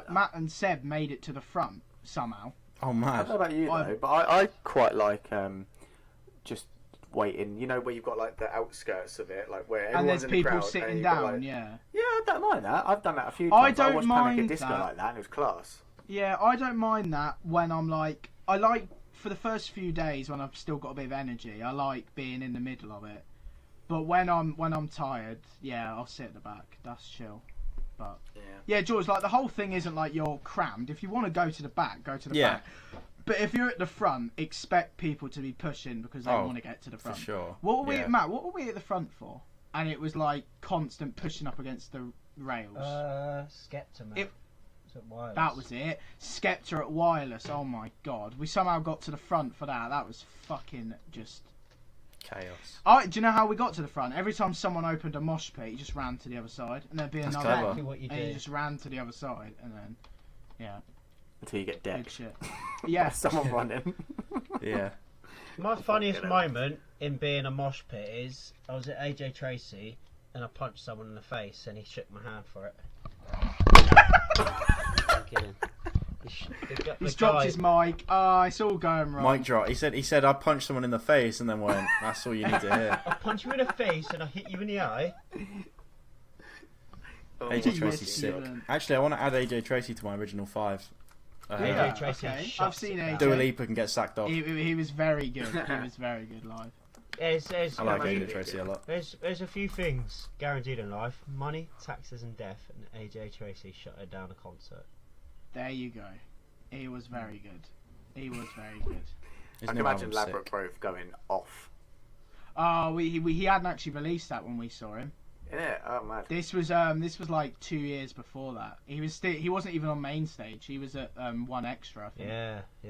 S3: Matt
S4: I-
S3: and Seb made it to the front somehow.
S2: Oh,
S4: I
S2: mad.
S4: don't know about you though, but I quite like just waiting. You know where you've got like the outskirts of it, like where
S3: And
S4: everyone's
S3: there's
S4: in the
S3: people
S4: crowd,
S3: sitting
S4: and you've got,
S3: down,
S4: like-
S3: yeah.
S4: Yeah, I don't mind that. I've done that a few
S3: I
S4: times.
S3: don't
S4: watched Panic
S3: mind
S4: at Disco
S3: that.
S4: like that, and it was class.
S3: Yeah, I don't mind that when I'm like, I like for the first few days when I've still got a bit of energy. I like being in the middle of it. But when I'm tired, yeah, I'll sit at the back. That's chill. But yeah, George, like the whole thing isn't like you're crammed. If you want to go to the back, go to the back. But if you're at the front, expect people to be pushing because they want to get to the front.
S2: For sure.
S3: What were we, Matt? What were we at the front for? And it was like constant pushing up against the rails.
S1: Skepta, man. Wireless.
S3: That was it. Skepta at Wireless. Oh my god. We somehow got to the front for that. That was fucking just
S2: Chaos.
S3: do you know how we got to the front? Every time someone opened a mosh pit, you just ran to the other side, and there'd be
S2: That's
S3: another
S2: clever.
S3: one,
S1: Exactly what you
S3: and you
S1: do.
S3: just ran to the other side, and then
S4: Until you get
S3: good
S4: decked.
S3: shit. Yeah.
S4: Someone running.
S2: Yeah.
S1: My funniest
S4: Fucking hell.
S1: moment in being a mosh pit is I was at AJ Tracy and I punched someone in the face and he shook my hand for it. I'm kidding.
S3: He's dropped his mic. It's all going wrong.
S2: Mic drop. He said I punched someone in the face and then went, that's all you need to hear.
S1: I punched you in the face and I hit you in the eye.
S2: AJ
S3: Yes,
S2: Tracy's sick.
S3: Steven.
S2: Actually, I want to add AJ Tracy to my original 5.
S1: AJ Tracy
S3: okay.
S1: shuts
S3: I've seen
S1: it
S3: AJ.
S1: down.
S2: Dua Lipa can get sacked off.
S3: He was very good. He was very good live.
S1: There's
S2: I like
S1: a few-
S2: AJ Tracy a lot.
S1: There's a few things guaranteed in life: money, taxes, and death. And AJ Tracy shut her down a concert.
S3: There you go. He was very good. He was very good.
S2: His
S4: I can
S2: new
S4: imagine
S2: album's
S4: Labrador
S2: sick.
S4: Grove going off.
S3: Oh, he hadn't actually released that when we saw him.
S4: Yeah, oh mad.
S3: This was like 2 years before that. He wasn't even on main stage. He was at One Extra, I think.
S1: Yeah.
S3: He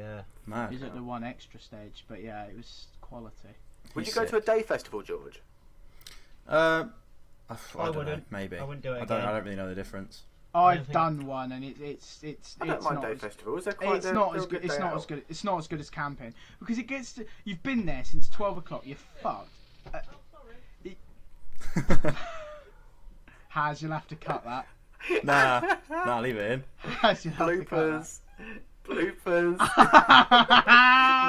S2: Mad.
S3: was at the One Extra stage, but yeah, it was quality.
S4: Would you
S2: He's
S4: go to a
S2: sick.
S4: day festival, George?
S2: I don't know,
S1: wouldn't.
S2: maybe.
S1: I wouldn't do it
S2: I don't
S1: again.
S2: really know the difference.
S3: I've
S1: think-
S3: done one, and it's
S4: I don't mind
S3: not
S4: day
S3: as,
S4: festivals. They're quite.
S3: it's
S4: they're-
S3: not
S4: they're
S3: as
S4: a
S3: good. It's
S4: day
S3: not
S4: out.
S3: as good. It's not as good as camping because it gets to. You've been there since 12 o'clock. You're fucked. Haz, you'll have to cut that.
S2: Nah, leave it in.
S3: Haz, you'll have to cut
S4: Bloopers.
S3: that.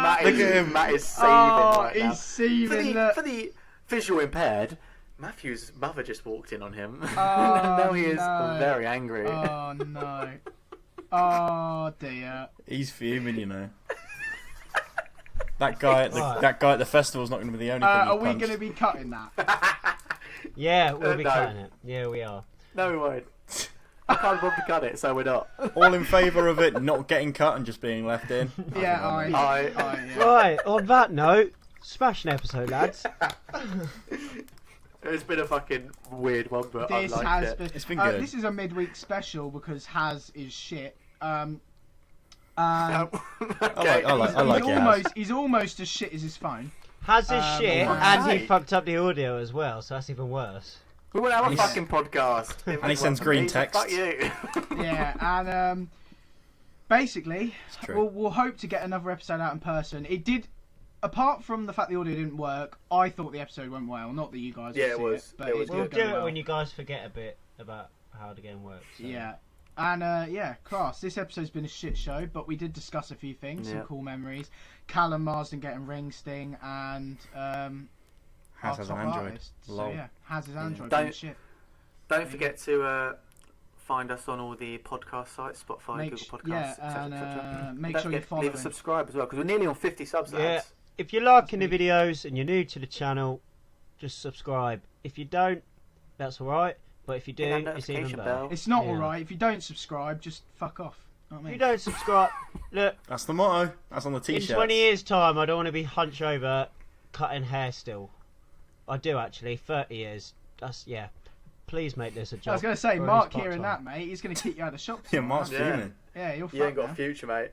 S4: Matt
S2: Look
S4: is,
S2: at him.
S4: Matt is seething right now.
S3: He's seething.
S4: For the visual impaired, Matthew's mother just walked in on him.
S3: Oh,
S4: Now he is
S3: no.
S4: very angry.
S3: Oh no. Oh dear.
S2: He's fuming, you know. That guy at
S1: Right.
S2: that guy at the festival's not going to be the only thing
S3: Are
S2: he
S3: we
S2: punched.
S3: going to be cutting that?
S1: Yeah, we'll be
S4: No.
S1: cutting it. Yeah, we are.
S4: No, we won't. I can't bother to cut it, so we're not.
S2: All in favour of it not getting cut and just being left in?
S3: Yeah,
S4: I-
S3: yeah.
S1: Right, on that note, smashing episode, lads.
S4: It's been a fucking weird one, but I've
S3: This
S4: liked
S3: has
S4: it.
S3: been.
S2: It's been good.
S3: This is a midweek special because Haz is shit.
S4: Okay.
S2: I like
S3: he's
S2: it,
S3: almost he's almost as shit as his phone.
S1: Has his shit,
S3: alright.
S1: and he fucked up the audio as well, so that's even worse.
S4: We want to have a
S2: And he's-
S4: fucking podcast.
S2: and he sends green text.
S4: Fuck you.
S3: Yeah, and basically,
S2: It's true.
S3: we'll hope to get another episode out in person. It did. Apart from the fact the audio didn't work, I thought the episode went well. Not that you guys
S4: Yeah,
S3: would
S4: it
S3: see
S4: was-
S3: it, but
S4: it was
S3: it
S1: We'll
S3: did
S1: do
S3: go
S1: it
S3: well.
S1: when you guys forget a bit about how the game works. So.
S3: Yeah. And yeah, class. This episode's been a shit show, but we did discuss a few things, some
S4: Yeah.
S3: cool memories. Callum Marsden getting ring sting, and
S2: Has
S3: our
S2: has
S3: top
S2: an Android.
S3: artist. So
S2: Lol.
S3: yeah, has his Android.
S4: Don't-
S3: being shit.
S4: Don't forget to find us on all the podcast sites, Spotify,
S3: Make
S4: Google Podcasts,
S3: yeah,
S4: etc.
S3: and
S4: etc.
S3: make
S4: Don't
S3: sure you
S4: forget to
S3: follow
S4: leave a
S3: him.
S4: subscribe as well, because we're nearly on 50 subs,
S1: Yeah.
S4: lads.
S1: If you're liking the videos and you're new to the channel, just subscribe. If you don't, that's alright. But if you do,
S4: Hit that
S1: it's even
S4: notification
S1: better.
S4: bell.
S3: It's not
S1: Yeah.
S3: alright. If you don't subscribe, just fuck off. Know what I
S1: If
S3: mean?
S1: you don't subscribe, look,
S2: That's the motto. That's on the
S1: in
S2: t-shirt.
S1: 20 years' time, I don't want to be hunched over cutting hair still. I do actually. 30 years. That's, yeah. Please make this a job.
S3: I was going to say,
S1: or at
S3: Mark
S1: least
S3: hearing
S1: part-time.
S3: that, mate, he's going to kick you out of the shop.
S2: Yeah, Mark's
S4: Yeah.
S2: fuming.
S3: Yeah, you're
S4: You ain't
S3: fucked
S4: got a
S3: now.
S4: future, mate.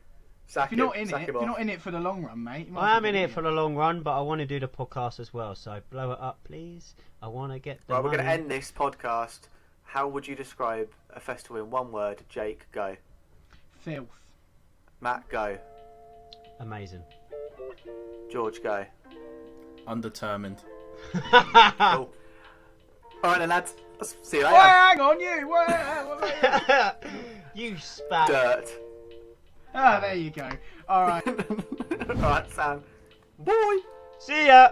S4: Sack
S3: If you're not
S4: him,
S3: in
S4: sack
S3: it, if
S4: him
S3: you're
S4: off.
S3: not in it for the long run, mate. you might
S1: I
S3: as
S1: am
S3: well
S1: in
S3: be
S1: it for the long run, but I want to do the podcast as well. So blow it up, please. I want to get the
S4: Right, we're
S1: money.
S4: going to end this podcast. How would you describe a festival in one word? Jake, go.
S3: Filth.
S4: Matt, go.
S1: Amazing.
S4: George, go.
S2: Undetermined.
S4: Cool. All right, then, lads. I'll see you
S3: Wait,
S4: later.
S3: hang on, you. Wait.
S1: You spat.
S4: Dirt.
S3: Ah, there you go. All right.
S4: Alright, Sam. Boy!
S1: See ya.